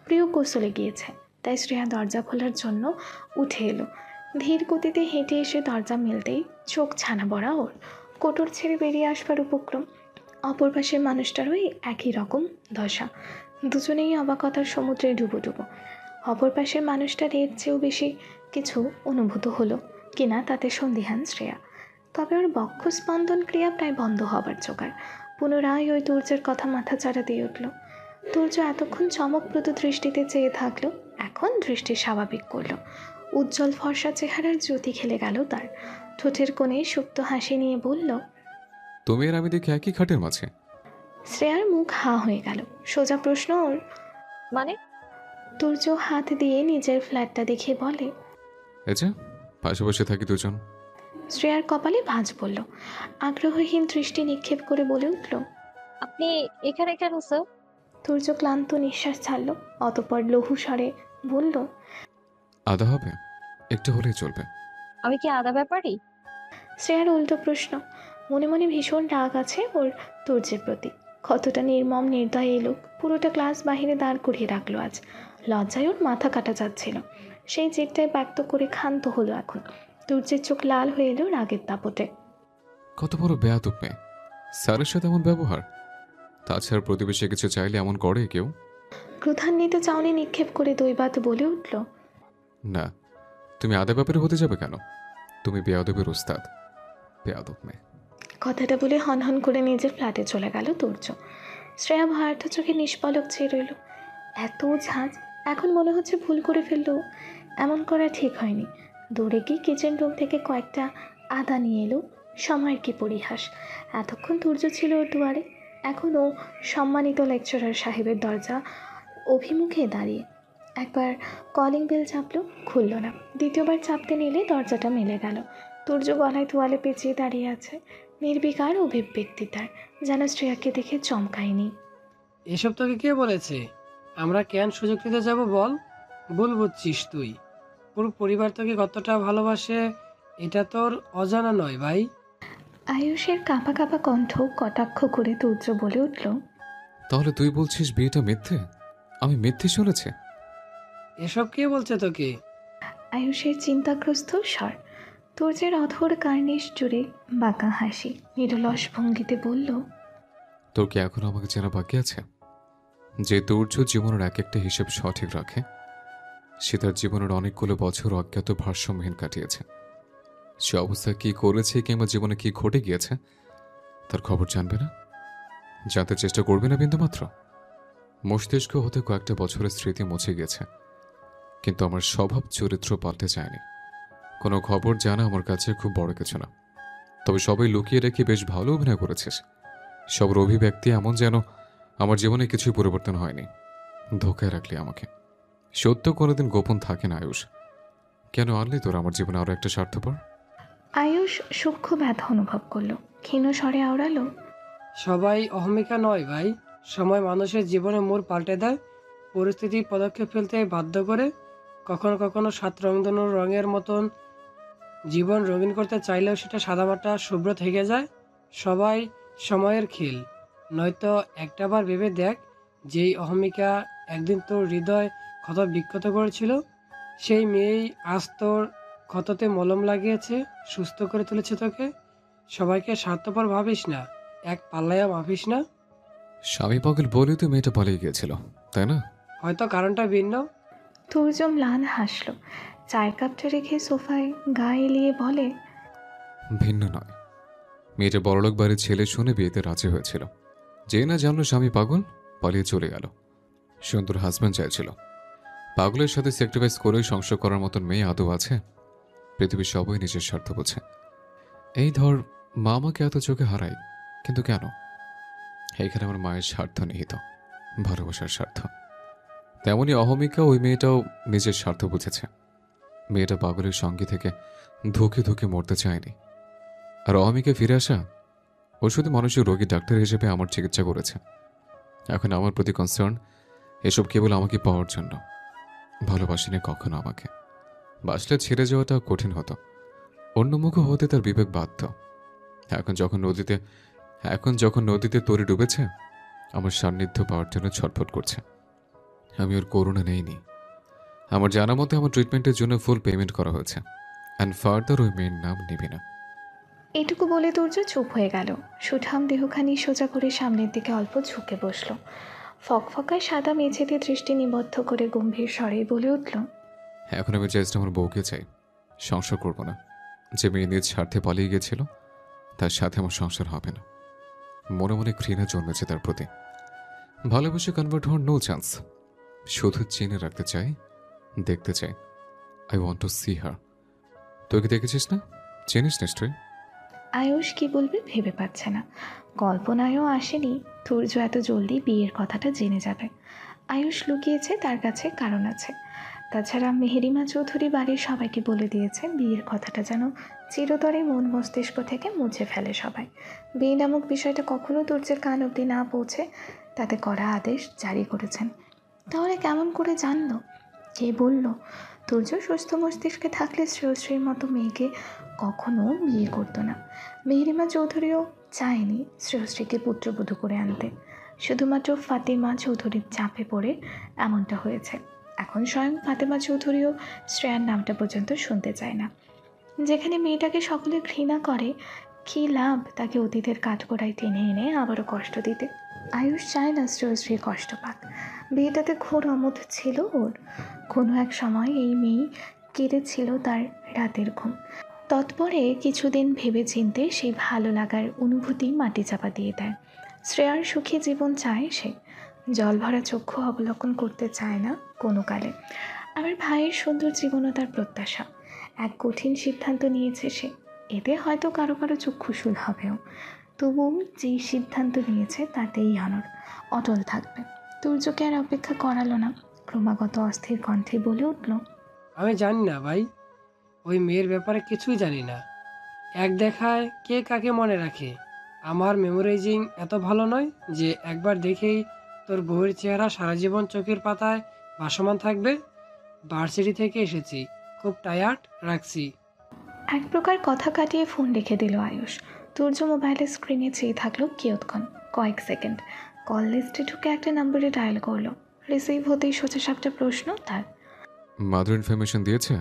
প্রিয় কৌশলে গিয়েছে। তাই শ্রেয়া দরজা খোলার জন্য উঠে এলো। ধীর গতিতে হেঁটে এসে দরজা মেলতেই চোখ ছানা বড়া ওর। কোটর ছেড়ে বেরিয়ে আসবার উপক্রম। অপর পাশের মানুষটারও একই রকম দশা। দুজনেই অবাকতার সমুদ্রে ডুবো ডুবো। অপর পাশের মানুষটার এর চেয়েও বেশি কিছু অনুভূত হলো কিনা তাতে সন্দিহান শ্রেয়া। তবে ওর বক্ষস্পন্দন ক্রিয়া প্রায় বন্ধ হবার জোগাড়। পুনরায় ওই তুর্যের কথা মাথা চাড়া দিয়ে উঠল। তুর্য এতক্ষণ চমকপ্রদ দৃষ্টিতে চেয়ে থাকলো, এখন দৃষ্টি স্বাভাবিক করলো। উজ্জ্বল ফর্সা চেহারার জ্যোতি খেলে গেল তার। ঠোঁটের কোণে সুপ্ত হাসি নিয়ে বলল, তুমি আর আমি দেখি একই খাটের মাঝে। শ্রেয়ার মুখ হা হয়ে গেল। সোজা প্রশ্ন ওর। মানে? তুর্য হাত দিয়ে নিজের ফ্ল্যাটটা দেখে বলে, এই যে পাশে বসে থাকি দুজন। শ্রেয়ার কপালে ভাঁজ পড়ল। আগ্রহহীন দৃষ্টি নিক্ষেপ করে বলে উঠল, আপনি এখানে কেন স্যার? তুর্য ক্লান্ত নিঃশ্বাস ছাড়ল, অতঃপর লঘু স্বরে বলল, আদা হবে? একটু হলেই চলবে। আমি কি আদা ব্যাপারী? শ্রেয়ার উল্টো প্রশ্ন। মনে মনে ভীষণ রাগ আছে ওর তুর্যের প্রতি। কতটা নির্মম নির্দয় এই লোক, পুরোটা ক্লাস বাহিরে দাঁড় করিয়ে রাখলো আজ। লজ্জায় ওর মাথা কাটা যাচ্ছিল। সেই জেদটায় ব্যক্ত করে ক্ষান্ত হলো এখন। তুর্যের চোখ লাল হয়ে এলো রাগের দাপটে। কত বড় বেয়াদব মেয়ে! স্যারের সাথে এমন ব্যবহার! তাছাড়া প্রতিবেশী কিছু চাইলে এমন করে কেউ? ক্রোধান্বিত চাউনি নিক্ষেপ করে দৈবাত বলে উঠল, না, তুমি আদা ব্যাপারে হতে যাবে কেন? তুমি বেয়াদবের ওস্তাদ। বেয়াদব মেয়ে। কথাটা বলে হনহন করে নিজের ফ্ল্যাটে চলে গেল তুর্য। শ্রেয়া ভয়ার্থ চোখে নিষ্পলক চেয়ে রইল। এত ঝাঁজ, এখন মনে হচ্ছে ভুল করে ফেললো। এমন করা ঠিক হয়নি। দৌড়ে গিয়ে কিচেন রুম থেকে কয়েকটা আদা নিয়ে এলো। সময়ের কি পরিহাস! এতক্ষণ তুর্য ছিল ওর দুয়ারে, এখনও সম্মানিত লেকচারার সাহেবের দরজা অভিমুখে দাঁড়িয়ে। একবার কলিং বেল চাপলো, খুলল না। দ্বিতীয়বার চাপতে নিলে দরজাটা মেলে গেল। তুর্য গলায় তোয়ালে পেঁচিয়ে দাঁড়িয়ে আছে, নির্বিকার অভিব্যক্তি তার, যেন শ্রেয়াকে দেখে চমকায়নি। এসব তোকে কে বলেছে? আমরা কেন সুযোগ নিতে যাব বল? ভুল বুঝছিস তুই। পুরো পরিবার তোকে কতটা ভালোবাসে এটা তোর অজানা নয় ভাই। আয়ুষের কাঁপা কাঁপা কণ্ঠ কটাক্ষ করে তুর্য বলে উঠল, তাহলে তুই বলছিস বিয়েটা মিথ্যে? আমি মিথ্যে শুনেছি? এসব কে বলছে তোকে? আয়ুষের চিন্তাগ্রস্ত স্বর। তুর্যের অধর কার্নিশ জুড়ে বাঁকা হাসি, নিরলস ভঙ্গিতে বলল, তোর কি এখনো আমাকে চেনা বাকি আছে? যে তুর্য জীবনের এক একটা হিসেব সঠিক রাখে, সে তার জীবনের অনেকগুলো বছর অজ্ঞাত ভারসাম্যহীন কাটিয়েছে। সে অবস্থায় কি করেছে কিংবা জীবনে কি ঘটে গিয়েছে তার খবর জানবে না, জানতে চেষ্টা করবে না বিন্দুমাত্র। মস্তিষ্ক হতে কয়েকটা বছরের স্মৃতি মুছে গেছে, কিন্তু আমার স্বভাব চরিত্র পাল্টে যায়নি। কোনো খবর জানা আমার কাছে খুব বড় কিছু না। তবে সবাই লুকিয়ে রেখে বেশ ভালো অভিনয় করেছিস। সবার অভিব্যক্তি এমন যেন আমার জীবনে কিছুই পরিবর্তন হয়নি। ধোকায় রাখলি আমাকে। সত্য কোনোদিন গোপন থাকে না আয়ুষ। কেন আনলি তোর আমার জীবনে আরো একটা স্বার্থপর? আয়ুষ সূক্ষ্ম ব্যথা অনুভব করলো, ক্ষীণ স্বরে আওড়ালো, সবাই অহমিকা নয় ভাই। সময় মানুষের জীবনে মোড় পাল্টে দেয়, পরিস্থিতি পদক্ষেপ ফেলতে বাধ্য করে। কখনো কখনো সাত রংধনুর রঙের মতন জীবন রঙিন করতে চাইলেও সেটা সাদামাটা শুভ্র থেকে যায়। সবাই সময়ের খেল। নয়তো একটাবার ভেবে দেখ, যেই অহমিকা একদিন তোর হৃদয় ক্ষত বিক্ষত করেছিল, সেই মেয়েই আজ তোর ক্ষততে মলম লাগিয়েছে, সুস্থ করে তুলেছে তোকে। সবাইকে স্বার্থপর ভাবিস না, এক পাল্লায়া ভাবিস না। স্বামী পাগল বলেই তো মেয়েটা পালিয়ে গিয়েছিল, তাই না? হয়তো কারণটা ভিন্ন। তুর্য ম্লান হাসল, চায়ের কাপটা রেখে সোফায় গা এলিয়ে বলে, ভিন্ন নয়। মেয়েটা বড়লোক বাড়ির ছেলে শুনে বিয়েতে রাজি হয়েছিল। যে না জানলো স্বামী পাগল, পালিয়ে চলে গেল। সুন্দর হাজব্যান্ড চাইছিল। পাগলের সাথে স্যাক্রিফাইস করে সংসার করার মতন মেয়ে আদৌ আছে? পৃথিবীর সবাই নিজের স্বার্থ বোঝে। এই ধর, মা আমাকে এত চোখে হারাই, কিন্তু কেন? এইখানে আমার মায়ের স্বার্থ নিহিত, ভালোবাসার স্বার্থ। তেমনি অহমিকা ওই মেয়েটাও নিজের স্বার্থ বুঝেছে। মেয়েটা পাগলের সঙ্গে থেকে ধুকে ধুকে মরতে চায়নি। আর অহমিকা ফিরে আসা, ও শুধু মানসিক রোগী ডাক্তার হিসেবে আমার চিকিৎসা করেছে। এখন আমার প্রতি কনসার্ন এসব কেবল আমাকে পাওয়ার জন্য। ভালোবাসিনি কখনো আমাকে। বাসলে ছেড়ে যাওয়াটা কঠিন হতো, অন্যমুখ হতে তার বিবেক বাধ্য। এখন যখন নদীতে তরি ডুবেছে, আমার সান্নিধ্য পাওয়ার জন্য ছটফট করছে। আমি ওর করুণা নেইনি। আমার জানা মতে আমার ট্রিটমেন্টের জন্য ফুল পেমেন্ট করা হয়েছে। অ্যান্ড ফার্দার ওই মেয়ের নাম নিবি না। এটুকু বলে তুর্য চুপ হয়ে গেল। সুঠাম দেহখানি সোজা করে সামনের দিকে অল্প ঝুঁকে বসল। ফকফকায় সাদা মেঝেতে দৃষ্টি নিবদ্ধ করে গম্ভীর স্বরে বলে উঠল, এখন আমি জাস্ট আমার বউকে চাই, সংসার করব না। যে মেয়ে নিজ স্বার্থে পালিয়ে গিয়েছিল, তার সাথে আমার সংসার হবে না। মনে মনে ঘৃণা জন্মেছে তার প্রতি। ভালোবেসে কনভার্ট হওয়ার নো চান্স। শুধু চিনে রাখতে চাই, দেখতে চাই। আই ওয়ান্ট টু সি হার। তুই কি দেখেছিস না? চিনিস নিশ্চয়ই। আয়ুষ কি বলবে ভেবে পাচ্ছে না। কল্পনায়ও আসেনি তুর্য এত জলদি বিয়ের কথাটা জেনে যাবে। আয়ুষ লুকিয়েছে, তার কাছে কারণ আছে। তাছাড়া মেহেরিমা চৌধুরী বাড়ির সবাইকে বলে দিয়েছে বিয়ের কথাটা যেন চিরতরে মন মস্তিষ্ক থেকে মুছে ফেলে সবাই। বিয়ে নামক বিষয়টা কখনো তুর্যের কান অবধি না পৌঁছে তাতে কড়া আদেশ জারি করেছেন। তাহলে কেমন করে জানলো? কে বলল? তুর্য সুস্থ মস্তিষ্কে থাকলে শ্রেয়শ্রীর মতো মেয়েকে কখনো বিয়ে করতো না। মেহেরিমা চৌধুরীও চায়নি শ্রেয়শ্রীকে পুত্রবধূ করে আনতে। শুধুমাত্র ফাতেমা চৌধুরীর চাপে পড়ে এমনটা হয়েছে। এখন স্বয়ং ফাতেমা চৌধুরীও শ্রেয়ার নামটা পর্যন্ত শুনতে চায় না। যেখানে মেয়েটাকে সকলে ঘৃণা করে, কী লাভ তাকে অতীতের কাঠগড়ায় টেনে এনে আবারও কষ্ট দিতে? আয়ুষ চায় না শ্রেয়শ্রী কষ্ট পাক। বিয়েটাতে ঘোর অমত ছিল ওর। কোনো এক সময় এই মেয়ে কেড়েছিল তার রাতের ঘুম। তৎপরে কিছুদিন ভেবে চিনতে সেই ভালো লাগার অনুভূতি মাটি চাপা দিয়ে দেয়। শ্রেয়ার সুখী জীবন চায় সে। জলভরা চক্ষু অবলোকন করতে চায় না কোনো কালে। আমার ভাইয়ের সুন্দর জীবনও তার প্রত্যাশা। এক কঠিন সিদ্ধান্ত নিয়েছে সে। এতে হয়তো কারো কারো চক্ষুশূল হবেও, তবুও যেই সিদ্ধান্ত নিয়েছে তাতেই অটল থাকবে। তুর্যকে আর অপেক্ষা করালো না, ক্রমাগত অস্থির কণ্ঠে বলে উঠল, আমি জানি না ভাই, ওই মেয়ের ব্যাপারে কিছুই জানি না। এক দেখায় কে কাকে মনে রাখে। আমার মেমোরাইজিং এত ভালো নয় যে একবার দেখেই তোর বউয়ের চেহারা সারা জীবন চোখের পাতায় ভাসমান থাকবে। ভার্সিটি থেকে এসেছি, খুব টায়ার্ড, রাখছি। এক প্রকার কথা কাটিয়ে ফোন রেখে দিল আয়ুষ। তুর্য মোবাইলের স্ক্রিনে চেয়ে থাকলো কিয়ৎক্ষণ, কয়েক সেকেন্ড। কল লিস্টে ঢুকে একটা নম্বরে ডায়াল করলো। রিসিভ হতেই সোজা সাপটা প্রশ্ন তার। মাদার ইনফরমেশন দিয়েছে?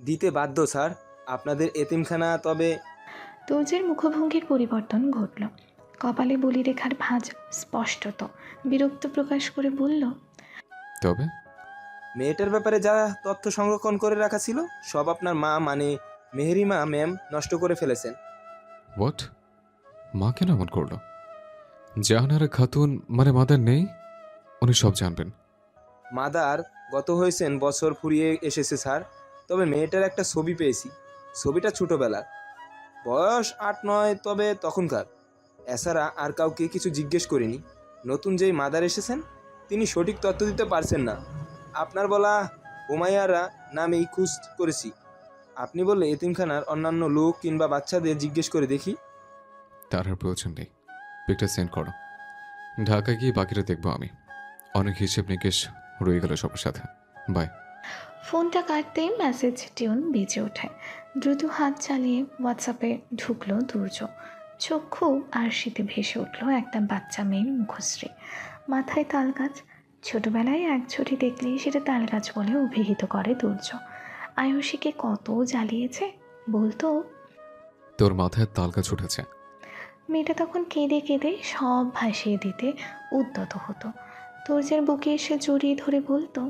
দিতে বাধ্য স্যার, আপনাদের এতিমখানা। তবে তুর্যের মুখভঙ্গির পরিবর্তন ঘটল। কপালে বলি রেখার ভাঁজ স্পষ্টত। বিরক্ত প্রকাশ করে বলল, তবে মেয়েটার ব্যাপারে যা তথ্য সংরক্ষণ করে রাখা ছিল সব আপনার মা মানে মেহেরিমা ম্যাম নষ্ট করে ফেলেছেন। হোয়াট? মা কেন এমন করলো? জাহানারা খাতুন মানে মাদার নেই? উনি সব জানবেন। মাদার গত হয়েছেন বছর ফুরিয়ে এসেছে স্যার। তবে মেয়েটার একটা ছবি পেয়েছি। ছবিটা ছোটোবেলার, বয়স 8-9, তবে তখনকার। এছাড়া আর কাউকে কিছু জিজ্ঞেস করিনি। নতুন যেই মাদার এসেছেন তিনি সঠিক তথ্য দিতে পারছেন না। আপনার বলা হুমায়ারা নামেই খোঁজ করেছি। আপনি বললে এতিমখানার অন্যান্য লোক কিংবা বাচ্চাদের জিজ্ঞেস করে দেখি। তার আর প্রয়োজন নেই, পিকটা সেন্ড করো। ঢাকা গিয়ে বাকিটা দেখবো আমি। অনেক হিসেব নিকেশ রয়ে গেল সবার সাথে। বাই। ফোনটা কাটতেই মেসেজ টিউন বেজে ওঠে। দ্রুত হাত চালিয়ে হোয়াটসঅ্যাপে ঢুকলো তুর্য। চক্ষু আর শীতে ভেসে উঠল একটা বাচ্চা মেয়ের মুখশ্রী। মাথায় তালগাছ। ছোটবেলায় এক ছুটি দেখলেই সেটা তালগাছ বলে অভিহিত করে তুর্য। আয়ুষীকে কত জ্বালিয়েছে বলতো। তোর মাথায় তালগাছ উঠেছে। মেয়েটা তখন কেঁদে কেঁদে সব ভাসিয়ে দিতে উদ্যত হতো। তুর্যের বুকে এসে জড়িয়ে ধরে বলতো,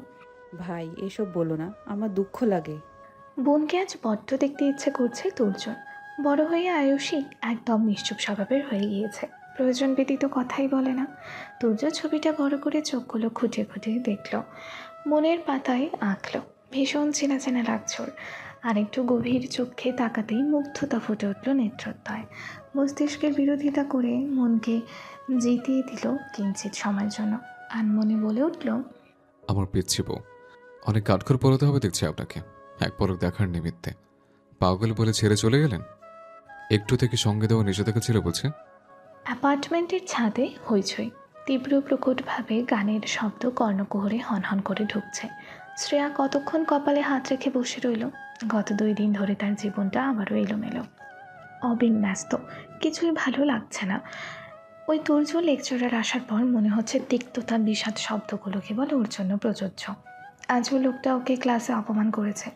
ভাই এসব বলো না, আমার দুঃখ লাগে। বোনকে আজ বড্ড দেখতে ইচ্ছে করছে তুর্যর। বড় হয়ে আয়ুষী একদম নিশ্চুপ স্বভাবের হয়ে গিয়েছে। প্রয়োজন ব্যতীত কথাই বলে না। তুর্য ছবিটা বড় করে চোখগুলো খুঁটিয়ে খুঁটিয়ে দেখল, মনের পাতায় আঁকলো। ভীষণ চেনা চেনা লাগছে ওর। আর একটু গভীর চোখে তাকাতেই মুগ্ধতা ফুটে উঠল নেত্রোদ্বয়। মস্তিষ্কের বিরোধিতা করে মনকে জিতিয়ে দিল কিঞ্চিত সময়ের জন্য। আনমনে বলে উঠল, আমার পিচ্ছি বউ। অনেক কাঠখড় পড়াতে হবে দেখছি আপনাকে, এক পলক দেখার নিমিত্তে। পাগল বলে ছেড়ে চলে গেলেন? একটু থেকে সঙ্গে দেওয়া নিষেধাজ্ঞা ছিল বলছে। অ্যাপার্টমেন্টের ছাদে হইচই। তীব্র প্রকটভাবে গানের শব্দ কর্ণকুহরে হনহন করে ঢুকছে। শ্রেয়া কতক্ষণ কপালে হাত রেখে বসে রইল। গত 2 দিন ধরে তার জীবনটা আবারও এলোমেলো, অবিন্যস্ত। কিছুই ভালো লাগছে না। ওই তুর্য লেকচারার আসার পর মনে হচ্ছে তিক্ততা বিষাদ শব্দগুলো কেবল ওর জন্য প্রযোজ্য। আজও লোকটা ওকে ক্লাসে অপমান করেছে,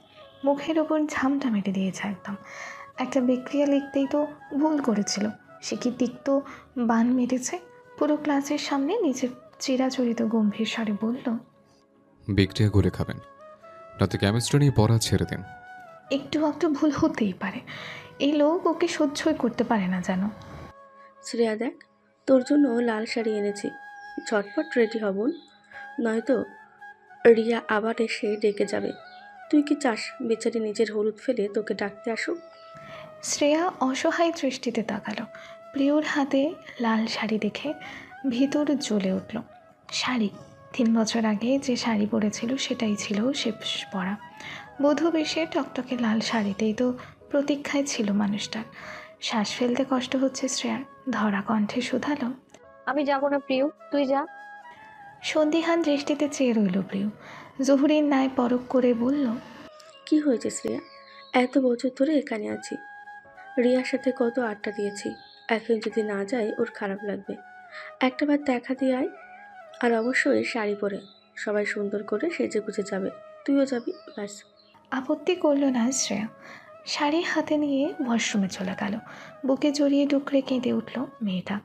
মুখের ওপর ঝামটা মেরে দিয়েছে একদম। একটা বিক্রিয়া লিখতেই তো ভুল করেছিল, সে কি তিক্ত বান মেরেছে? পুরো ক্লাসের সামনে নিজের চিরাচরিত গম্ভীর স্বরে বলল, বিক্রিয়া করে খাবেন, নয়তো কেমিস্ট্রি নিয়ে পড়া ছেড়ে দিন। একটু ভুল হতেই পারে, এই লোক ওকে সহ্যই করতে পারে না যেন। শ্রেয়া দেখ, তোর জন্য লাল শাড়ি এনেছি, ঝটপট রেডি হবন, নয়তো রিয়া আবার এসে ডেকে যাবে। তুই কি চাস বেচারি নিজের হলুদ ফেলে তোকে ডাকতে আসুক? শ্রেয়া অসহায় দৃষ্টিতে তাকালো। প্রিয়র হাতে লাল শাড়ি দেখে ভিতর জ্বলে উঠল। শাড়ি 3 বছর আগে যে শাড়ি পরেছিল সেটাই ছিল শেষ পরা। বধূ বেশে টকটকে লাল শাড়িতেই তো প্রতীক্ষায় ছিল মানুষটার। শ্বাস ফেলতে কষ্ট হচ্ছে শ্রেয়ার, ধরা কণ্ঠে শুধালো। আমি যাবো না প্রিয়, তুই যা। সন্দিহান দৃষ্টিতে চেয়ে রইল প্রিয়। জহুরীর ন্যায় পরখ করে বলল, কি হয়েছে শ্রেয়া? এত বছর ধরে এখানে আছি, রিয়ার সাথে কত আড্ডা দিয়েছি। এখন যদি না যাই ওর খারাপ লাগবে। একটাবার দেখা দিয়ে আয়। আর অবশ্যই শাড়ি পরে সবাই সুন্দর করে সেজে গুজে যাবে, তুইও যাবি, ব্যাস। আপত্তি করল না শ্রেয়া। শাড়ি হাতে নিয়ে ওয়াশরুমে চলে গেল। বুকে জড়িয়ে ডুকরে কেঁদে উঠল মেয়েটা।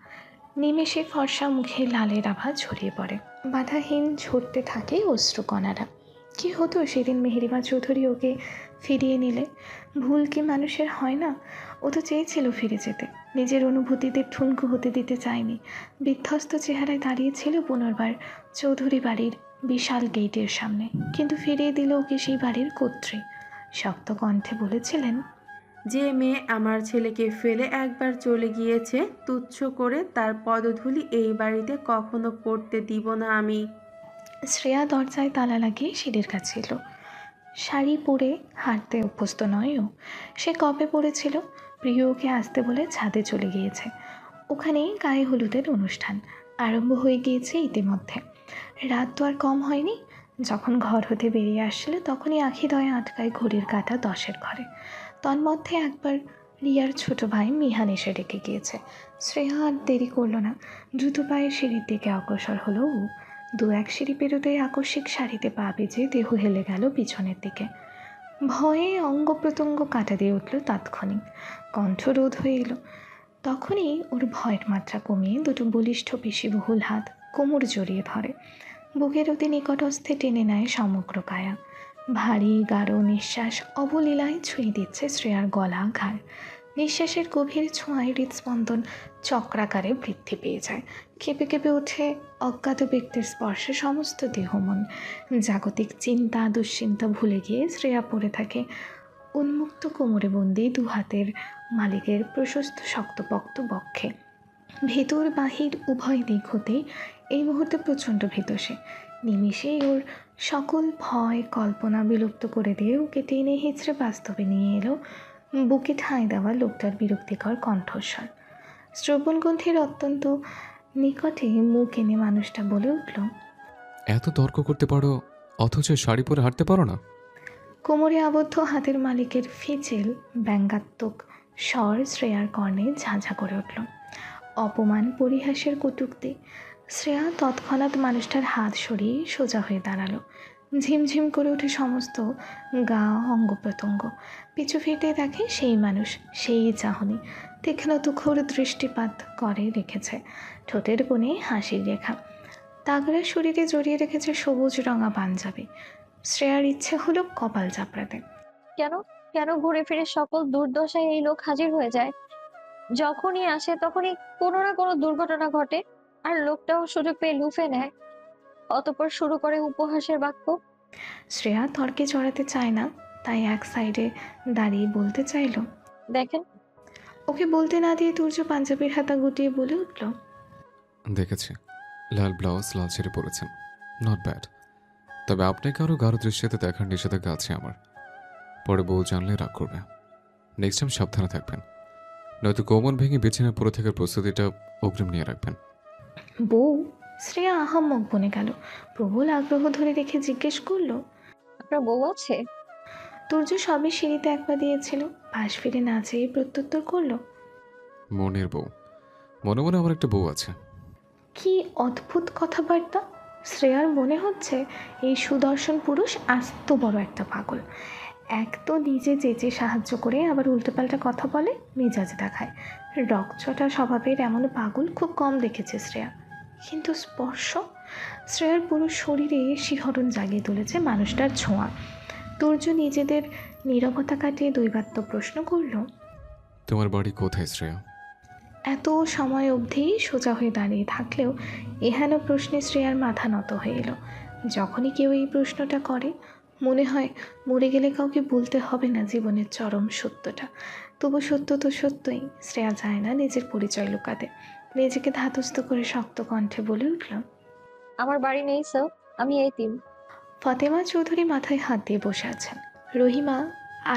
নিমেষে ফর্সা মুখে লালের আভা ছড়িয়ে পড়ে, বাধাহীন ঝরতে থাকে অশ্রুকণারা। কি হতো সেদিন মেহেরিমা চৌধুরী ওকে ফিরিয়ে নিলে? ভুল কি মানুষের হয় না? ও তো চেয়েছিল ফিরে যেতে, নিজের অনুভূতিতে ঠুনকো হতে দিতে চায়নি। বিধ্বস্ত চেহারায় দাঁড়িয়েছিল পুনর্বার চৌধুরী বাড়ির বিশাল গেটের সামনে, কিন্তু ফিরিয়ে দিল ওকে সেই বাড়ির কর্ত্রী। শক্ত কণ্ঠে বলেছিলেন, যে মেয়ে আমার ছেলেকে ফেলে একবার চলে গিয়েছে, তুচ্ছ করে তার পদধূলি এই বাড়িতে কখনো পড়তে দিব না আমি। শ্রেয়া দরজায় তালা লাগিয়ে সিঁড়ির কাছে এলো। শাড়ি পরে হাঁটতে অভ্যস্ত নয় ও। সে কবে পড়েছিল? প্রিয় ওকে আসতে বলে ছাদে চলে গিয়েছে। ওখানেই গায়ে হলুদের অনুষ্ঠান আরম্ভ হয়ে গিয়েছে ইতিমধ্যে। রাত তো আর কম হয়নি। যখন ঘর হতে বেরিয়ে আসছিল তখনই আঁখি দয়ে আটকায় ঘড়ির কাঁটা 10-এর ঘরে। তন্মধ্যে একবার রিয়ার ছোট ভাই মিহান এসে ডেকে গিয়েছে। শ্রেয়া আর দেরি করল না, দ্রুত পায়ে সিঁড়ির দিকে অগ্রসর হলো ও। 2-1 সিঁড়ি পেরোতেই আকস্মিক শাড়িতে পা বেজে দেহ হেলে গেল পিছনের দিকে। ভয়ে অঙ্গ প্রত্যঙ্গ কাটা দিয়ে উঠল তাৎক্ষণিক, কণ্ঠরোধ হয়ে এলো। তখনই ওর ভয়ের মাত্রা কমিয়ে দুটো বলিষ্ঠ পেশিবহুল হাত কোমর জড়িয়ে ধরে, বুকের অতি নিকটস্থে টেনে নেয় সমগ্র কায়া। ভারী গাঢ় নিঃশ্বাস অবলীলায় ছুঁয়ে দিচ্ছে শ্রেয়ার গলা ঘাড়। নিঃশ্বাসের গভীর ছোঁয়ায় হৃদস্পন্দন চক্রাকারে বৃদ্ধি পেয়ে যায়। কেঁপে কেঁপে ওঠে অজ্ঞাত ব্যক্তির স্পর্শে সমস্ত দেহমন। জাগতিক চিন্তা দুশ্চিন্তা ভুলে গিয়ে শ্রেয়া পড়ে থাকে উন্মুক্ত কোমরে বন্দি 2 হাতের মালিকের প্রশস্ত শক্তপোক্ত বক্ষে। ভেতর বাহির উভয় দিক হতেই এই মুহূর্তে প্রচণ্ড ভীত সে। নিমিষেই ওর সকল ভয় কল্পনা বিলুপ্ত করে দিয়ে ওকে টেনে হিঁচড়ে বাস্তবে নিয়ে এলো বুকে ঠাঁই দেওয়া লোকটার বিরক্তিকর কণ্ঠস্বর। শ্রবণগ্রন্থির অত্যন্ত নিকটে মুখ এনে মানুষটা বলে উঠল, এত তর্ক করতে পারো অথচ শাড়ি পরে হাঁটতে পারো না? কোমরে আবদ্ধ হাতের মালিকের ফিচেল ব্যঙ্গাত্মক স্বর শ্রেয়ার কর্ণে ঝাঁঝা করে উঠল। অপমান পরিহাসের কটূক্তি। শ্রেয়া তৎক্ষণাৎ মানুষটার হাত সরিয়ে সোজা হয়ে দাঁড়ালো। ঝিমঝিম করে ওঠে সমস্ত গা অঙ্গ প্রত্যঙ্গ। পিছু ফিরতে দেখে সেই মানুষ, সেই চাহনি তীক্ষ্ণ তুখোর দৃষ্টিপাত করে রেখেছে। ঠোঁটের কোণে হাসির রেখা, তাগড়া শরীরে জড়িয়ে রেখেছে সবুজ রঙা পাঞ্জাবি। শ্রেয়ার ইচ্ছে হলো কপাল চাপড়াতে। কেন কেন ঘুরে ফিরে সকল দুর্দশায় এই লোক হাজির হয়ে যায়? যখনই আসে তখনই কোনো না কোনো দুর্ঘটনা ঘটে, আর লোকটাও সুযোগ পেয়ে লুফে নেয়। অতঃপর শুরু করে উপহাসের বাক্য। শ্রেয়া তর্কে জড়াতে চায় না, তাই এক সাইডে দাঁড়িয়ে বলতে চাইল। দেখেন, ওকে বলতে না দিয়ে তুর্য পাঞ্জাবির হাতা গুটিয়ে বলে উঠল, দেখেছি, লাল ব্লাউজ লাল ছেড়ে পরেছেন, নট ব্যাড। তবে আপনাকে আরও গাঢ় দৃশ্যতে দেখার নিষেধাজ্ঞা আছে আমার। পরে বউ জানলে রাগ করবে। নেক্সট টাইম সাবধানে থাকবেন, নয়তো কোমর ভেঙে বিছানায় পড়ে থাকার প্রস্তুতিটা অগ্রিম নিয়ে রাখবেন। বউ? শ্রেয়া আহাম্মক বনে গেল। প্রবল আগ্রহ ধরে রেখে জিজ্ঞেস করলো, আপনার বউ আছে? তুর্য সবে সিঁড়িতে একবার দিয়েছিল, পাশ ফিরে না চেয়ে প্রত্যুত্তর করলো, মনের বউ? মনে মনে আমার একটা বউ আছে। কি অদ্ভুত কথাবার্তা! শ্রেয়ার মনে হচ্ছে এই সুদর্শন পুরুষ আস্ত বড় একটা পাগল। এক তো নিজে চেঁচে সাহায্য করে, আবার উল্টোপাল্টা কথা বলে, মেজাজ দেখায়। রকচটা স্বভাবের এমন পাগল খুব কম দেখেছে শ্রেয়া। কিন্তু স্পর্শ, শ্রেয়ার পুরো শরীরে শিহরণ জাগিয়ে তুলেছে মানুষটার ছোঁয়া। তুর্য নিজেদের নীরবতা কাটিয়ে দৈবাত্য প্রশ্ন করল, তোমার বাড়ি কোথায় শ্রেয়া? এত সময় অবধি সোজা হয়ে দাঁড়িয়ে থাকলেও এহেন প্রশ্নে শ্রেয়ার মাথা নত হয়ে এলো। যখনই কেউ এই প্রশ্নটা করে মনে হয় মরে গেলে কাউকে বলতে হবে না জীবনের চরম সত্যটা। তবু সত্য তো সত্যই। শ্রেয়া যায় না নিজের পরিচয় লুকাতে। নিজেকে ধাতস্থ করে শক্ত কণ্ঠে বলে উঠল, আমার বাড়ি নেই স্যার। আমি এতিম। ফাতেমা চৌধুরী মাথায় হাত দিয়ে বসে আছেন। রহিমা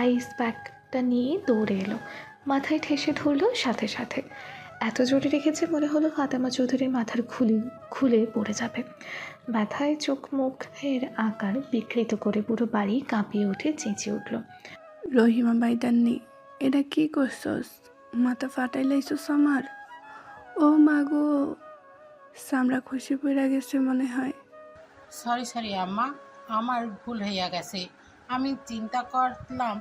আইস প্যাকটা নিয়ে দৌড়ে এলো, মাথায় ঠেসে ধরলো সাথে সাথে। এত জোরে রেখেছে মনে হলো ফাতেমা চৌধুরীর মাথার খুলে পড়ে যাবে। ব্যথায় চোখ মুখের আকার বিকৃত করে পুরো বাড়ি কাঁপিয়ে উঠে চেঁচিয়ে উঠল। রহিমা বাইদান্নি, এটা কি করছস? মাথা ফাটাইলাইছস আমার? ও মা গো, চামড়া খুশি পড়ে গেছে মনে হয়। সরি আম্মা, আমার ভুল হইয়া গেছে। আমি চিন্তা করলাম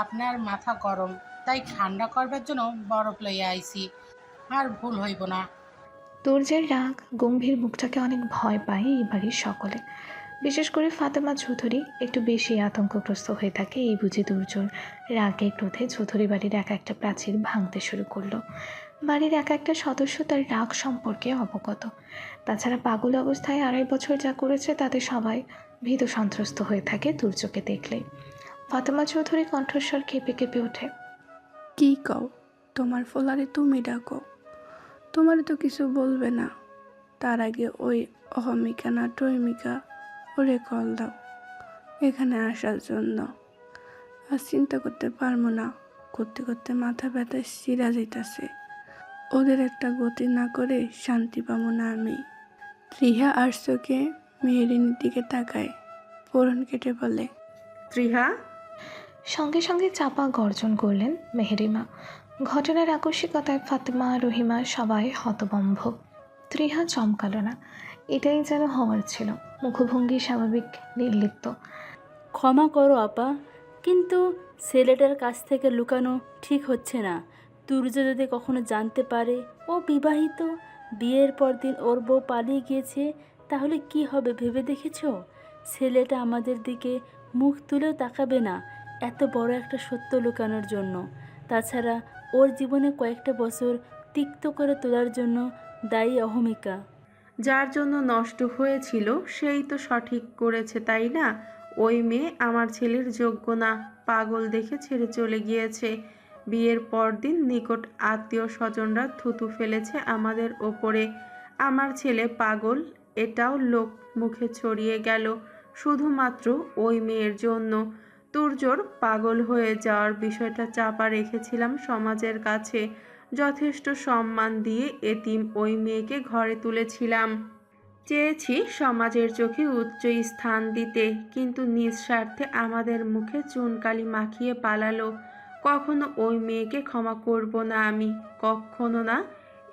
আপনার মাথা গরম, তাই ঠান্ডা করবার জন্য বরফ লইয়া আইছি। আর ভুল হইব না। দুর্যের রাগ গম্ভীর মুখটাকে অনেক ভয় পায় এই বাড়ির সকলে। বিশেষ করে ফাতেমা চৌধুরী একটু বেশি আতঙ্কগ্রস্ত হয়ে থাকে এই বুঝি দুর্যোর রাগে ক্রোধে চৌধুরী বাড়ির এক একটা প্রাচীর ভাঙতে শুরু করলো। বাড়ির এক একটা সদস্য তার রাগ সম্পর্কে অবগত। তাছাড়া পাগল অবস্থায় 2.5 বছর যা করেছে তাতে সবাই ভীত সন্ত্রস্ত হয়ে থাকে দুর্যোগকে দেখলেই। ফাতেমা চৌধুরী কণ্ঠস্বর কেঁপে কেঁপে ওঠে। কি কও? তোমার ফোলারে তুমি ডাকো, তোমার তো কিছু বলবে না। তার আগে ওই অহমিকা না টৈমিকা ওরে কল দাও এখানে আসার জন্য। আর চিন্তা করতে পারবো না, করতে করতে মাথা ব্যথায় শিরা যাইতাছে। ওদের একটা গতি না করে শান্তি পাবো না আমি। ত্রিহা আর চোখে মেহেরিনীর দিকে তাকায়, ফোরন কেটে বলে, ত্রিহা। সঙ্গে সঙ্গে চাপা গর্জন করলেন মেহেরিমা। ঘটনার আকস্মিকতায় ফাতেমা রহিমা সবাই হতবম্ব। ত্রিহা চমকালো না, এটাই যেন হওয়ার ছিল। মুখভঙ্গি স্বাভাবিক, নির্লিপ্ত। ক্ষমা করো আপা, কিন্তু ছেলেটার কাছ থেকে লুকানো ঠিক হচ্ছে না। তুর্য যদি কখনো জানতে পারে ও বিবাহিত, বিয়ের পর দিন ওর বউ পালিয়ে গিয়েছে, তাহলে কি হবে ভেবে দেখেছো? ছেলেটা আমাদের দিকে মুখ তুলেও তাকাবে না এত বড় একটা সত্য লুকানোর জন্য। তাছাড়া ওর জীবনে কয়েকটা বছর তিক্ত করে তোলার জন্য দায়ী অহমিকা। যার জন্য নষ্ট হয়েছিল সেই তো সঠিক করেছে, তাই না? ওই মেয়ে আমার ছেলের যোগ্য না, পাগল দেখে ছেড়ে চলে গিয়েছে। বিয়ের পরদিন নিকট আত্মীয় স্বজনরা থুতু ফেলেছে আমাদের ওপরে। আমার ছেলে পাগল, এটাও লোক মুখে ছড়িয়ে গেল শুধুমাত্র ওই মেয়ের জন্য। তুর্যর পাগল হয়ে যাওয়ার বিষয়টা চাপা রেখেছিলাম সমাজের কাছে। যথেষ্ট সম্মান দিয়ে এতিম ওই মেয়েকে ঘরে তুলেছিলাম। চেয়েছি সমাজের চোখে উচ্চ স্থান দিতে, কিন্তু নিঃস্বার্থে আমাদের মুখে চুনকালি মাখিয়ে পালালো। কখনো ওই মেয়েকে ক্ষমা করব না আমি, কখনো না।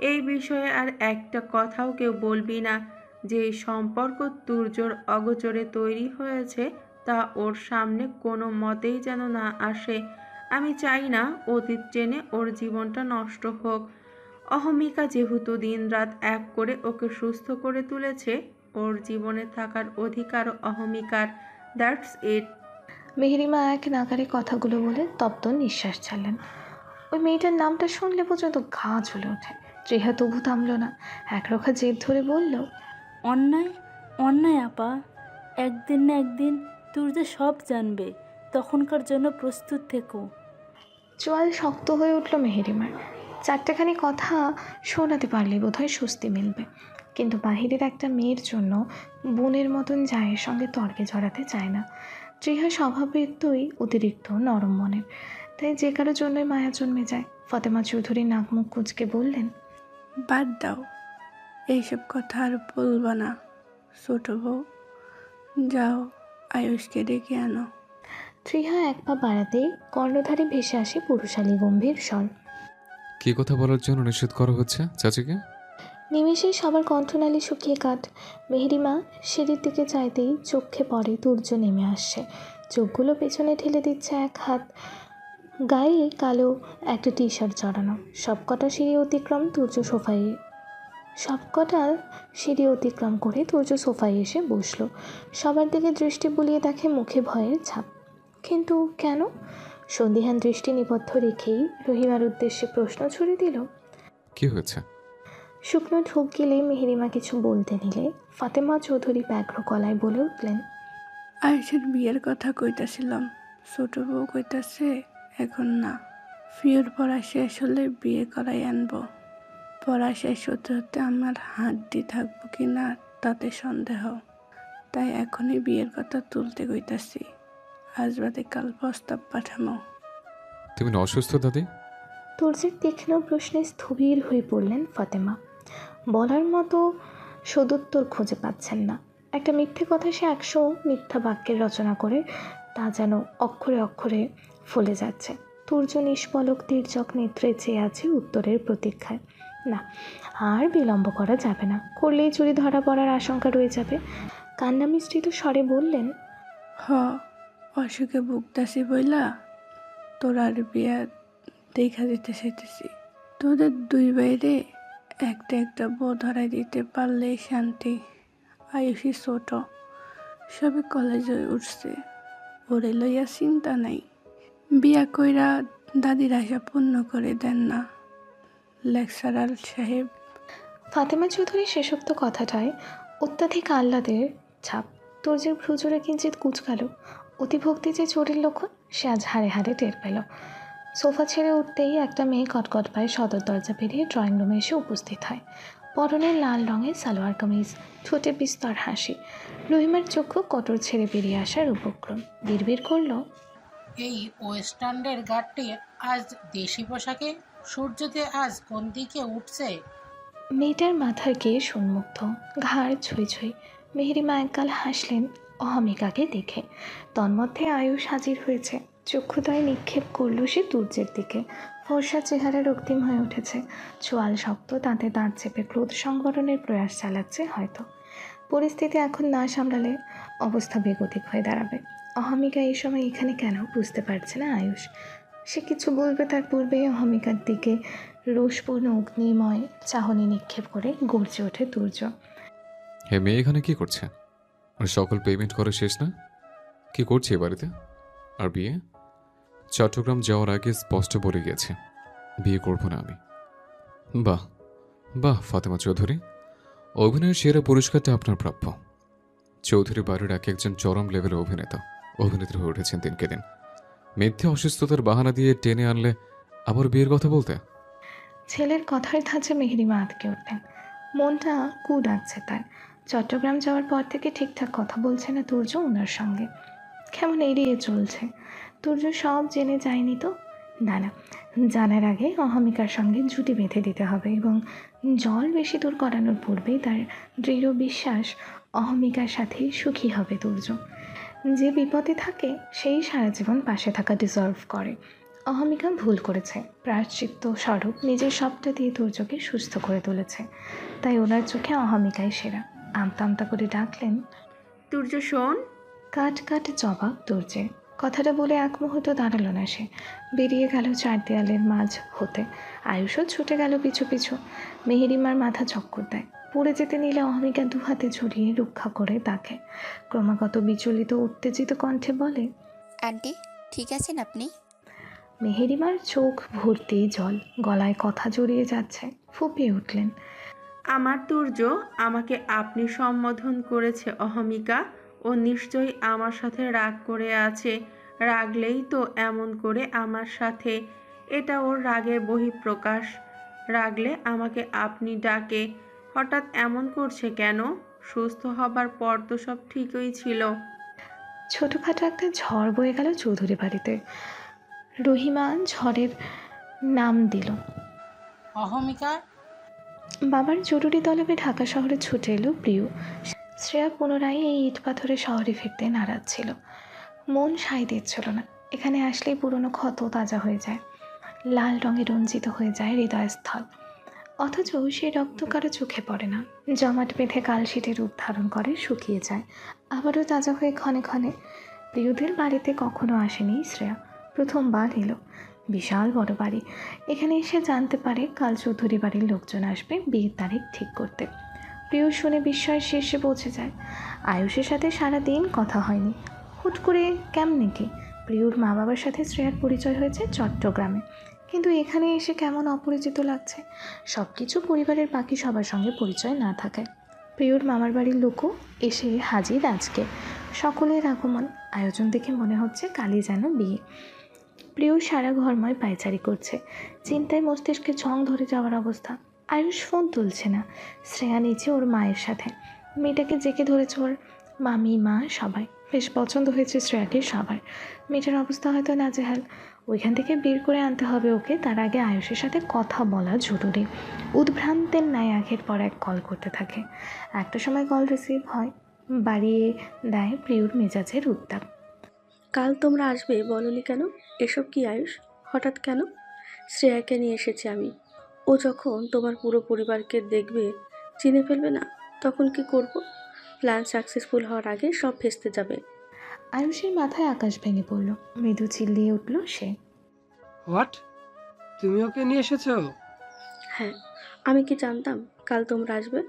এই বিষয়ে আর একটা কথাও কেউ বলবি না। যে সম্পর্ক তুর্যর অগোচরে তৈরি হয়েছে তা ওর সামনে কোনো মতেই যেন না আসে। আমি চাই না অতীত টেনে ওর জীবনটা নষ্ট হোক। অহমিকা যেহেতু দিনরাত এক করে ওকে সুস্থ করে তুলেছে, ওর জীবনে থাকার অধিকার অহমিকার। That's it. মেহেরিমা এক নাগারে কথাগুলো বলে তপ্ত নিঃশ্বাস ছাড়লেন। ওই মেয়েটার নামটা শুনলে পর্যন্ত ঘা জ্বলে ওঠে। ত্রিহা তবু থামল না, একরোখা জেদ ধরে বলল, অন্যায় অন্যায় আপা, একদিন না একদিন তুর্য সব জানবে, তখনকার জন্য প্রস্তুত থেকো। চোয়াল শক্ত হয়ে উঠল মেহেরিমার। 4টেখানি কথা শোনাতে পারলে বোধহয় স্বস্তি মিলবে, কিন্তু বাহিরের একটা মেয়ের জন্য বোনের মতন জায়ের সঙ্গে তর্কে জড়াতে চায় না। ত্রিহা স্বভাবতই অতিরিক্ত নরম মনের, তাই যে কারোর জন্যই মায়া জন্মে যায়। ফাতেমা চৌধুরী নাক মুখ কুঁচকে বললেন, বাদ দাও, এইসব কথা আর বলবা না। ছোট বউ, যাও আয়ুষকে ডেকে আনো। ত্রিহা এক পা বাড়াতেই কর্ণধারে ভেসে আসে পুরুষালী গম্ভীর স্বর। কি কথা বলার জন্য নিষেধ করা হচ্ছে চাচিকে? নিমেষেই সবার কণ্ঠনালী শুকিয়ে কাট। মেহেরিমা সিঁড়ির দিকে চাইতেই চোখে পড়ে তুর্য নেমে আসছে। চোখগুলো পেছনে ঠেলে দিচ্ছে এক হাত, গায়ে কালো একটা টি শার্ট জড়ানো। সবকটা সিঁড়ি অতিক্রম করে তুর্য সোফায় এসে বসলো। সবার দিকে দৃষ্টি বুলিয়ে দেখে মুখে ভয়ের ছাপ। কিন্তু কেন? সন্দিহান দৃষ্টি নিবদ্ধ রেখেই রহিমার উদ্দেশ্যে প্রশ্ন ছুড়ে দিল। কি হয়েছে? শুকনো ঢোক গেলে মেহেরিমা কিছু বলতে নিলে ফাতেমা চৌধুরী ব্যগ্র গলায় বলে উঠলেন, আয়ুষের বিয়ের কথা কইতাছিলাম। ছোট বউ কইতাছে এখন না, ফিওর পড়া শেষ হলে বিয়ে করাই আনবো। পড়া শেষ হতে হতে আমার হাড্ডি থাকবো কি না তাতে সন্দেহ। তাই এখনই বিয়ের কথা তুলতে কইতাছি। আজ বাদে কাল প্রস্তাব পাঠানো। তুমি না অসুস্থ দাদি? তুর্যের তীক্ষ্ণ প্রশ্নে স্থবির হয়ে পড়লেন ফাতেমা। বলার মতো সদুত্তর খুঁজে পাচ্ছেন না। একটা মিথ্যে কথা সে 100 মিথ্যা বাক্যের রচনা করে তা যেন অক্ষরে অক্ষরে ফলে যাচ্ছে। তুর্য নিষ্পলক তির্যক নেত্রে চেয়ে আছে উত্তরের প্রতীক্ষায়। না, আর বিলম্ব করা যাবে না, করলেই চুরি ধরা পড়ার আশঙ্কা রয়ে যাবে। কান্না মিশ্রিত স্বরে বললেন, হ, অসুখে ভুগতাছি বইলা তোর আর বিয়া দেখা দিতে চাইতেছি। তোদের দুই বাইরে একটা একটা বউ ধরাই দিতে পারলেই শান্তি। আয়ুষী ছোট, সবে কলেজে উঠছে, ওরে লইয়া চিন্তা নাই। বিয়া কইরা দাদির আশা পূর্ণ করে দেন না লেকচারার সাহেব। ফাতেমা চৌধুরী শেষোক্ত কথাটায় অত্যাধিক আহ্লাদের ছাপ। তুর্যের ভ্রুজোরে কিঞ্চিত কুচকাল। অতিভক্তি যে চোরের লক্ষণ সে আজ হাড়ে হাড়ে টের পেল। সোফা ছেড়ে উঠতেই একটা মেয়ে কটকট পায়ে সদর দরজা পেরিয়ে ড্রয়িং রুমে এসে উপস্থিত হয়। পরনে লাল রঙের সালোয়ার কামিজ, ঠোঁটে বিস্তর হাসি। রহিমার চক্ষু কটর ছেড়ে বেরিয়ে আসার উপক্রম। বিড়বিড় করল, এই ওয়েস্টার্নের গাড়টি আজ দেশি পোশাকে, সূর্যতে আজ কোন দিকে উঠছে? মেয়েটার মাথার কেশ উন্মুক্ত, ঘাড় ছুঁই ছুঁই। মেহেরিমা একগাল হাসলেন অহমিকাকে দেখে। তন্মধ্যে আয়ুষ হাজির হয়েছে। চক্ষুদয় নিক্ষেপ করল সে তুর্যের দিকে। ফর্সা চেহারা রক্তিম হয়ে উঠেছে, চোয়াল শক্ত, তাতে দাঁত চেপে ক্রোধ সংবরণের প্রয়াস চালাচ্ছে হয়তো। পরিস্থিতি এখন না সামলালে অবস্থা বেগতিক হয়ে দাঁড়াবে। অহমিকা এই সময় এখানে কেন বুঝতে পারছে না আয়ুষ। সে কিছু বলবে তার পূর্বেই অহমিকার দিকে রোষপূর্ণ অগ্নিময় চাহনি নিক্ষেপ করে গর্জে ওঠে তুর্য। হে মেয়ে এখানে কি করছে? আর সকল পেমেন্ট করে শেষ না? কি করছে এ বাড়িতে? আর বিয়ে? চট্টগ্রাম যাওয়ার আগে স্পষ্ট বলে গিয়েছে বিয়ে করব না আমি। বাহ বাহ ফাতেমা চৌধুরী, অভিনয়ের সেরা পুরস্কারটা আপনার প্রাপ্য। চৌধুরী বাড়ির এক একজন চরম লেভেলের অভিনেত্রী হয়ে উঠেছেন দিনকে দিন। মিথ্যে অসুস্থতার বাহানা দিয়ে টেনে আনলে আবার বিয়ের কথা বলতে? ছেলের কথার ধাঁচে মেহেরিমা আটকে উঠলেন। মনটা কু ডাকছে তার। চট্টগ্রাম যাওয়ার পর থেকে ঠিকঠাক কথা বলছে না তুর্য ওনার সঙ্গে। কেমন এড়িয়ে চলছে। তুর্য সব জেনে যায়নি তো? না না, জানার আগে অহমিকার সঙ্গে জুটি বেঁধে দিতে হবে এবং জল বেশি দূর করানোর পূর্বেই তার দৃঢ় বিশ্বাস অহমিকার সাথেই সুখী হবে তুর্য। যে বিপদে থাকে সেই সারা জীবন পাশে থাকা ডিজার্ভ করে। অহমিকা ভুল করেছে, প্রায়শ্চিত্ত স্বরূপ নিজের সবটা দিয়ে তুর্যকে সুস্থ করে তুলেছে। তাই ওনার চোখে অহমিকাই সেরা। আমতা আমতা করে ডাকলেন, তুর্য শোন। কাট কাট জবাব তুর্যের। কথাটা বলে এক মুহূর্ত দাঁড়ালো না সে, বেরিয়ে গেল চার দেয়ালের মাঝ হতে। আয়ুষও ছুটে গেল পিছু পিছু। মেহেরিমার মাথা চক্কর দেয়। পড়ে যেতে নিলে অহমিকা দুহাতে ঝরিয়ে রক্ষা করে তাকে। ক্রমাগত বিচলিত উত্তেজিত কণ্ঠে বলে, আন্টি ঠিক আছেন আপনি? মেহেরিমার চোখ ভর্তি জল, গলায় কথা জড়িয়ে যাচ্ছে। ফুঁপিয়ে উঠলেন, আমার তুর্য আমাকে আপনি সম্বোধন করেছে অহমিকা। ও নিশ্চয়ই আমার সাথে রাগ করে আছে। রাগলেই তো এমন করে আমার সাথে, এটা ওর রাগের বহিঃপ্রকাশ। রাগলে আমাকে আপনি ডাকে, হঠাৎ এমন করছে কেন? সুস্থ হবার পর তো সব ঠিকই ছিল। ছোটোখাটো একটা ঝড় বয়ে গেল চৌধুরী বাড়িতে। রহিমা ঝড়ের নাম দিল। অহমিকা, বাবার জরুরি তলবে ঢাকা শহরে ছুটে এলো প্রিয়। শ্রেয়া পুনরায় এই ইট পাথরের শহরে ফিরতে নারাজ ছিল। মন সায় দিচ্ছিল না। এখানে আসলেই পুরনো ক্ষত তাজা হয়ে যায়, লাল রঙে রঞ্জিত হয়ে যায় হৃদয়স্থল। অথচ সেই রক্ত কারো চোখে পড়ে না। জমাট বেঁধে কালশিটে রূপ ধারণ করে, শুকিয়ে যায়, আবারও তাজা হয়ে ক্ষণে ক্ষণে। প্রিয়দের বাড়িতে কখনো আসেনি শ্রেয়া, প্রথমবার এলো। বিশাল বড় বাড়ি। এখানে এসে জানতে পারে কাল চৌধুরী বাড়ির লোকজন আসবে বিয়ের তারিখ ঠিক করতে। প্রিয় শুনে বিস্ময়ের শীর্ষে পৌঁছে যায়। আয়ুষের সাথে সারাদিন কথা হয়নি। হুট করে কেমনে কি প্রিয়র মা বাবার সাথে শ্রেয়ার পরিচয় হয়েছে চট্টগ্রামে, কিন্তু এখানে এসে কেমন অপরিচিত লাগছে। সব কিছু পরিবারের বাকি সবার সঙ্গে পরিচয় না থাকায়। প্রিয়র মামার বাড়ির লোকও এসে হাজির আজকে। সকলের আগমন, আয়োজন দেখে মনে হচ্ছে কালই যেন বিয়ে। প্রিয় সারা ঘরময় পায়চারি করছে। চিন্তায় মস্তিষ্কে ঝং ধরে যাওয়ার অবস্থা। আয়ুষ ফোন তুলছে না। শ্রেয়া নিচে ওর মায়ের সাথে। মেয়েটাকে জেকে ধরেছে ওর। মামি মা সবাই বেশ পছন্দ হয়েছে শ্রেয়াকে সবার। মেয়েটার অবস্থা হয়তো নাজেহাল, ওইখান থেকে বের করে আনতে হবে ওকে। তার আগে আয়ুষের সাথে কথা বলা জরুরি। উদ্ভ্রান্তের ন্যায় একের পর এক কল করতে থাকে। একটা সময় কল রিসিভ হয়, বাড়িয়ে দেয় প্রিয়র মেজাজের উত্তাপ। কাল তোমরা আসবে বলনি কেন? এসব কি আয়ুষ, হঠাৎ কেন? শ্রেয়াকে নিয়ে এসেছি আমি। ও যখন তোমার পুরো পরিবারকে দেখবে, চিনে ফেলবে না, তখন কি করব? প্ল্যান সাকসেসফুল হওয়ার আগে সব ভেস্তে যাবে। আয়ুষের মাথায় আকাশ ভেঙে পড়ল। মৃদু চিল্লিয়ে উঠল সে। হোয়াট? তুমি ওকে নিয়ে এসেছো? হ্যাঁ, আমি কি জানতাম কাল তোমরা আসবে?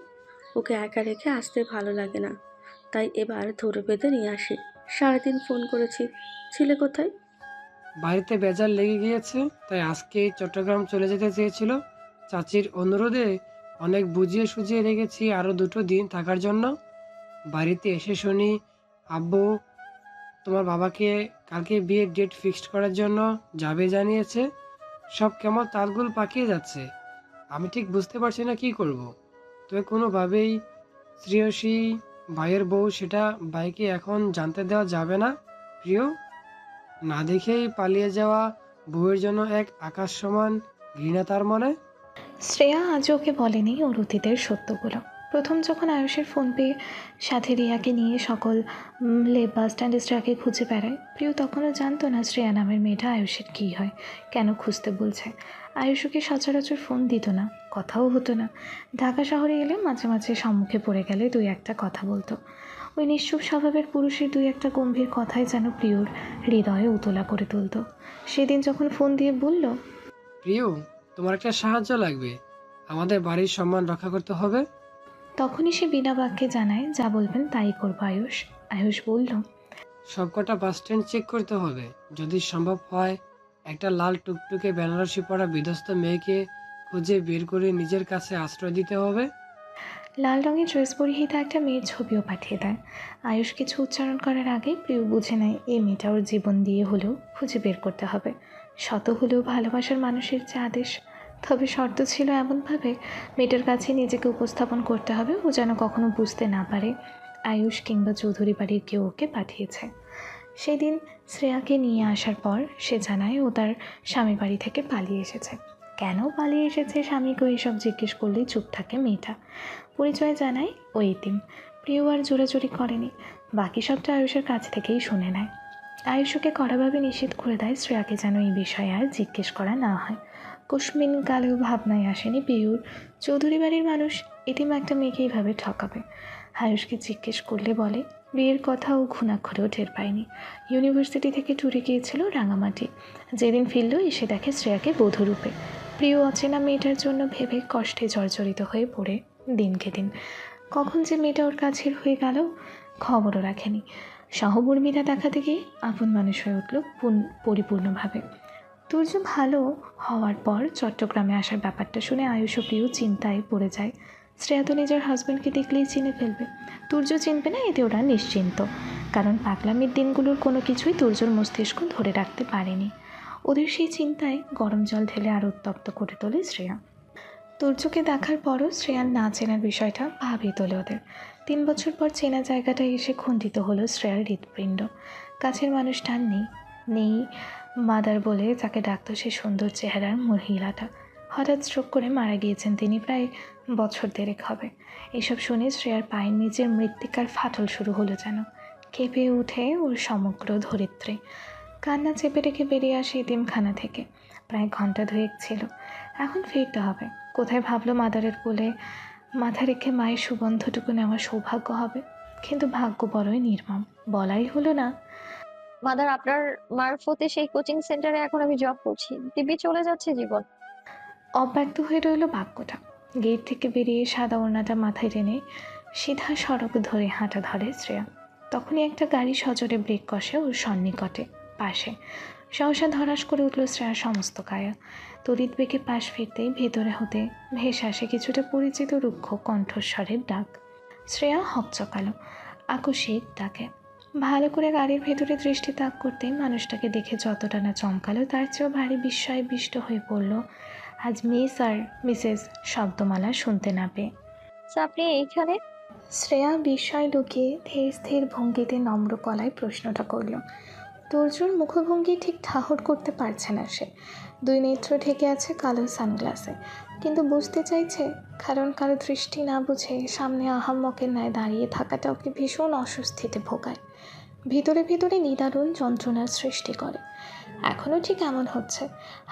ওকে একা রেখে আসতে ভালো লাগে না, তাই এবার ধরে বেঁধে নিয়ে আসি। সারাদিন ফোন করেছি, ছিলে কোথায়? বাড়িতে বেজার লেগে গিয়েছে, তাই আজকে চট্টগ্রাম চলে যেতে চেয়েছিল। চাচির অনুরোধে অনেক বুঝিয়ে সুঝিয়ে রেখেছি আরও 2 দিন থাকার জন্য। বাড়িতে এসে শুনি আব্বু তোমার বাবাকে কালকে বিয়ের ডেট ফিক্সড করার জন্য যাবে জানিয়েছে। সব কেমন তালগুল পাকিয়ে যাচ্ছে। আমি ঠিক বুঝতে পারছি না কি করব। তবে কোনোভাবেই শ্রেয়সী ভাইয়ের বউ সেটা ভাইকে এখন জানতে দেওয়া যাবে না। প্রিয়, না দেখেই পালিয়ে যাওয়া বউয়ের জন্য এক আকাশ সমান ঘৃণা তার মনে। শ্রেয়া আজও ওকে বলেনি ওর অতীতের সত্যগুলো। প্রথম যখন আয়ুষের ফোন পেয়ে সাথে রিয়াকে নিয়ে সকল লেক বাস স্ট্যান্ডে শ্রেয়াকে খুঁজে বেড়ায়, প্রিয় তখনও জানতো না শ্রেয়া নামের মেয়েটা আয়ুষের কী হয়, কেন খুঁজতে বলছে। আয়ুষ ওকে সচরাচর ফোন দিত না, কথাও হতো না। ঢাকা শহরে এলে মাঝে মাঝে সম্মুখে পড়ে গেলে 2-1 কথা বলতো। ওই নিশ্চুপ স্বভাবের পুরুষের 2-1 গম্ভীর কথাই যেন প্রিয়র হৃদয়ে উতলা করে তুলত। সেদিন যখন ফোন দিয়ে বলল, প্রিয়, তোমার একটা সাহায্য লাগবে, আমাদের বাড়ির সম্মান রক্ষা করতে হবে। তখনই সে বিনা বাক্যে জানায়, যা বলবেন তাই করবো আয়ুষ। আয়ুষ বলল, সবকটা বাস স্ট্যান্ড চেক করতে হবে। যদি সম্ভব হয় একটা লাল টুকটুকে বেনারসি পরা বিধ্বস্ত মেয়েকে খুঁজে বের করে নিজের কাছে আশ্রয় দিতে হবে। লাল রঙের ড্রেস পরিহিতা একটা মেয়ের ছবিও পাঠিয়ে দেয়। আয়ুষ কিছু উচ্চারণ করার আগে প্রিয় বুঝে নেয় এই মেয়েটা ওর জীবন দিয়ে হলেও খুঁজে বের করতে হবে। শত হলেও ভালোবাসার মানুষের যে আদেশ। তবে শর্ত ছিল এমনভাবে মেয়েটার কাছে নিজেকে উপস্থাপন করতে হবে ও যেন কখনো বুঝতে না পারে আয়ুষ কিংবা চৌধুরী বাড়ির কেউ ওকে পাঠিয়েছে। সেদিন শ্রেয়াকে নিয়ে আসার পর সে জানায় ও তার স্বামীর বাড়ি থেকে পালিয়ে এসেছে। কেন পালিয়ে এসেছে স্বামীকে এসব জিজ্ঞেস করলেই চুপ থাকে মেয়েটা। পরিচয় জানায় ও ইতিম। প্রিয় আর জোরাজুরি করেনি, বাকি সবটা আয়ুষের কাছ থেকেই শুনে নেয়। আয়ুষকে কড়াভাবে নিষেধ করে দেয় শ্রেয়াকে যেন এই বিষয়ে আর জিজ্ঞেস করা না হয়। কুসমিন কালেও ভাবনায় আসেনি পিউর চৌধুরী বাড়ির মানুষ ইতিম একটা মেয়েকে এইভাবে ঠকাবে। আয়ুষকে জিজ্ঞেস করলে বলে বিয়ের কথা ও ঘুণাক্ষরেও টের পায়নি। ইউনিভার্সিটি থেকে ট্যুরে গিয়েছিল রাঙামাটি। যেদিন ফিরল এসে দেখে শ্রেয়াকে বধূরূপে। প্রিয় অচেনা মেয়েটার জন্য ভেবে কষ্টে জর্জরিত হয়ে পড়ে দিনকে দিন। কখন যে মেয়েটা ওর কাছের হয়ে গেল খবরও রাখেনি। সহকর্মীরা দেখাতে গিয়ে আপন মানুষ হয়ে উঠল পরিপূর্ণভাবে। তুর্য ভালো হওয়ার পর চট্টগ্রামে আসার ব্যাপারটা শুনে আয়ুষ ও প্রিয় চিন্তায় পড়ে যায়। শ্রেয়া তো নিজের হাজব্যান্ডকে দেখলেই চিনে ফেলবে, তুর্য চিনবে না এতে ওরা নিশ্চিন্ত। কারণ পাগলামির দিনগুলোর কোনো কিছুই তুর্যর মস্তিষ্ক ধরে রাখতে পারেনি। ওদের সেই চিন্তায় গরম জল ঢেলে আরও উত্তপ্ত করে তোলে শ্রেয়া। তুর্যকে দেখার পরও শ্রেয়ার না চেনার বিষয়টা ভাবিয়ে তোলে ওদের। 3 বছর পর চেনা জায়গাটায় এসে খণ্ডিত হলো শ্রেয়ার হৃৎপিণ্ড। কাছের মানুষটা নেই মাদার বলে যাকে ডাকত সে সুন্দর চেহারার মহিলাটা। হঠাৎ স্ট্রোক করে মারা গিয়েছেন তিনি, প্রায় বছর 1.5 হবে। এসব শুনে শ্রেয়ার পায়ের নিচের মৃত্তিকার ফাটল শুরু হলো যেন। কেঁপে উঠে ওর সমগ্র ধরিত্রী। কান্না চেপে রেখে বেরিয়ে আসে এতিমখানা থেকে। প্রায় ঘন্টা 2 ছিল। এখন ফিরতে হবে কোথায় ভাবলো মাদারের কোলে মাথা রেখে মায়ের সুগন্ধটুকু নেওয়ার সৌভাগ্য হবে। কিন্তু ভাগ্য বড়ই নির্মম, বলাই হলো না। মাদার, আপনার মারফতে সেই কোচিং সেন্টারে এখন আমি জব করছি, দিব্যি চলে যাচ্ছে জীবন। অব্যক্ত হয়ে রইল বাক্যটা। গেট থেকে বেরিয়ে সাদা ওড়নাটা মাথায় টেনে সিধা সড়ক ধরে হাঁটা ধরে শ্রেয়া। তখনই একটা গাড়ি সজোরে ব্রেক কষে ওর সন্নিকটে পাশে। সহসা ধরাস করে উঠল শ্রেয়ার সমস্ত কায়া। তড়িৎ বেগে পাশ ফিরতেই ভেতরে হতে ভেসে আসে কিছুটা পরিচিত রুক্ষ কণ্ঠস্বরের ডাক। শ্রেয়া হকচকালো, আকস্মিক ডাকে। ভালো করে গাড়ির ভেতরে দৃষ্টি তাক করতেই মানুষটাকে দেখে যতটা না চমকালো তার চেয়েও ভারী বিস্ময়ে বিষ্ট হয়ে পড়ল আজ মিস আর মিসেস শব্দমালা শুনতে না পেয়ে। আপনি এইখানে? শ্রেয়া বিস্ময় লুকিয়ে ধীর স্থির ভঙ্গিতে নম্র গলায় প্রশ্নটা করল। তুর্যর মুখভঙ্গি ঠিক ঠাহর করতে পারছে না সে। দুই নেত্র ঢেকে আছে কালো সানগ্লাসে, কিন্তু বুঝতে চাইছে, কারণ কারো দৃষ্টি না বুঝে সামনে আহাম্মকের ন্যায় দাঁড়িয়ে থাকাটা ওকে ভীষণ অস্বস্তিতে ভোগায়, ভিতরে ভিতরে নিদারুণ যন্ত্রণার সৃষ্টি করে। এখনও ঠিক এমন হচ্ছে,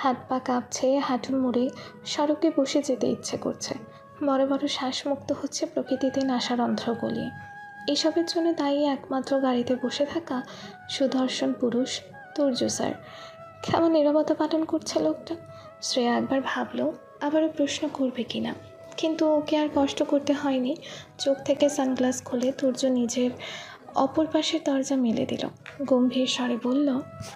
হাত পা কাঁপছে, হাঁটু মুড়ে সড়কে বসে যেতে ইচ্ছে করছে, বড় বড় শ্বাসমুক্ত হচ্ছে প্রকৃতিতে নাসারন্ধ্র গলিয়ে। এসবের জন্য দায়ী একমাত্র গাড়িতে বসে থাকা সুদর্শন পুরুষ তুর্য স্যার। কেমন নীরবতা পালন করছে লোকটা। শ্রেয়া একবার ভাবলো আবারও প্রশ্ন করবে কিনা, কিন্তু ওকে আর কষ্ট করতে হয়নি। চোখ থেকে সানগ্লাস খুলে তুর্য নিজের অপর পাশের দরজা মেলে দিল, গম্ভীর স্বরে বলল,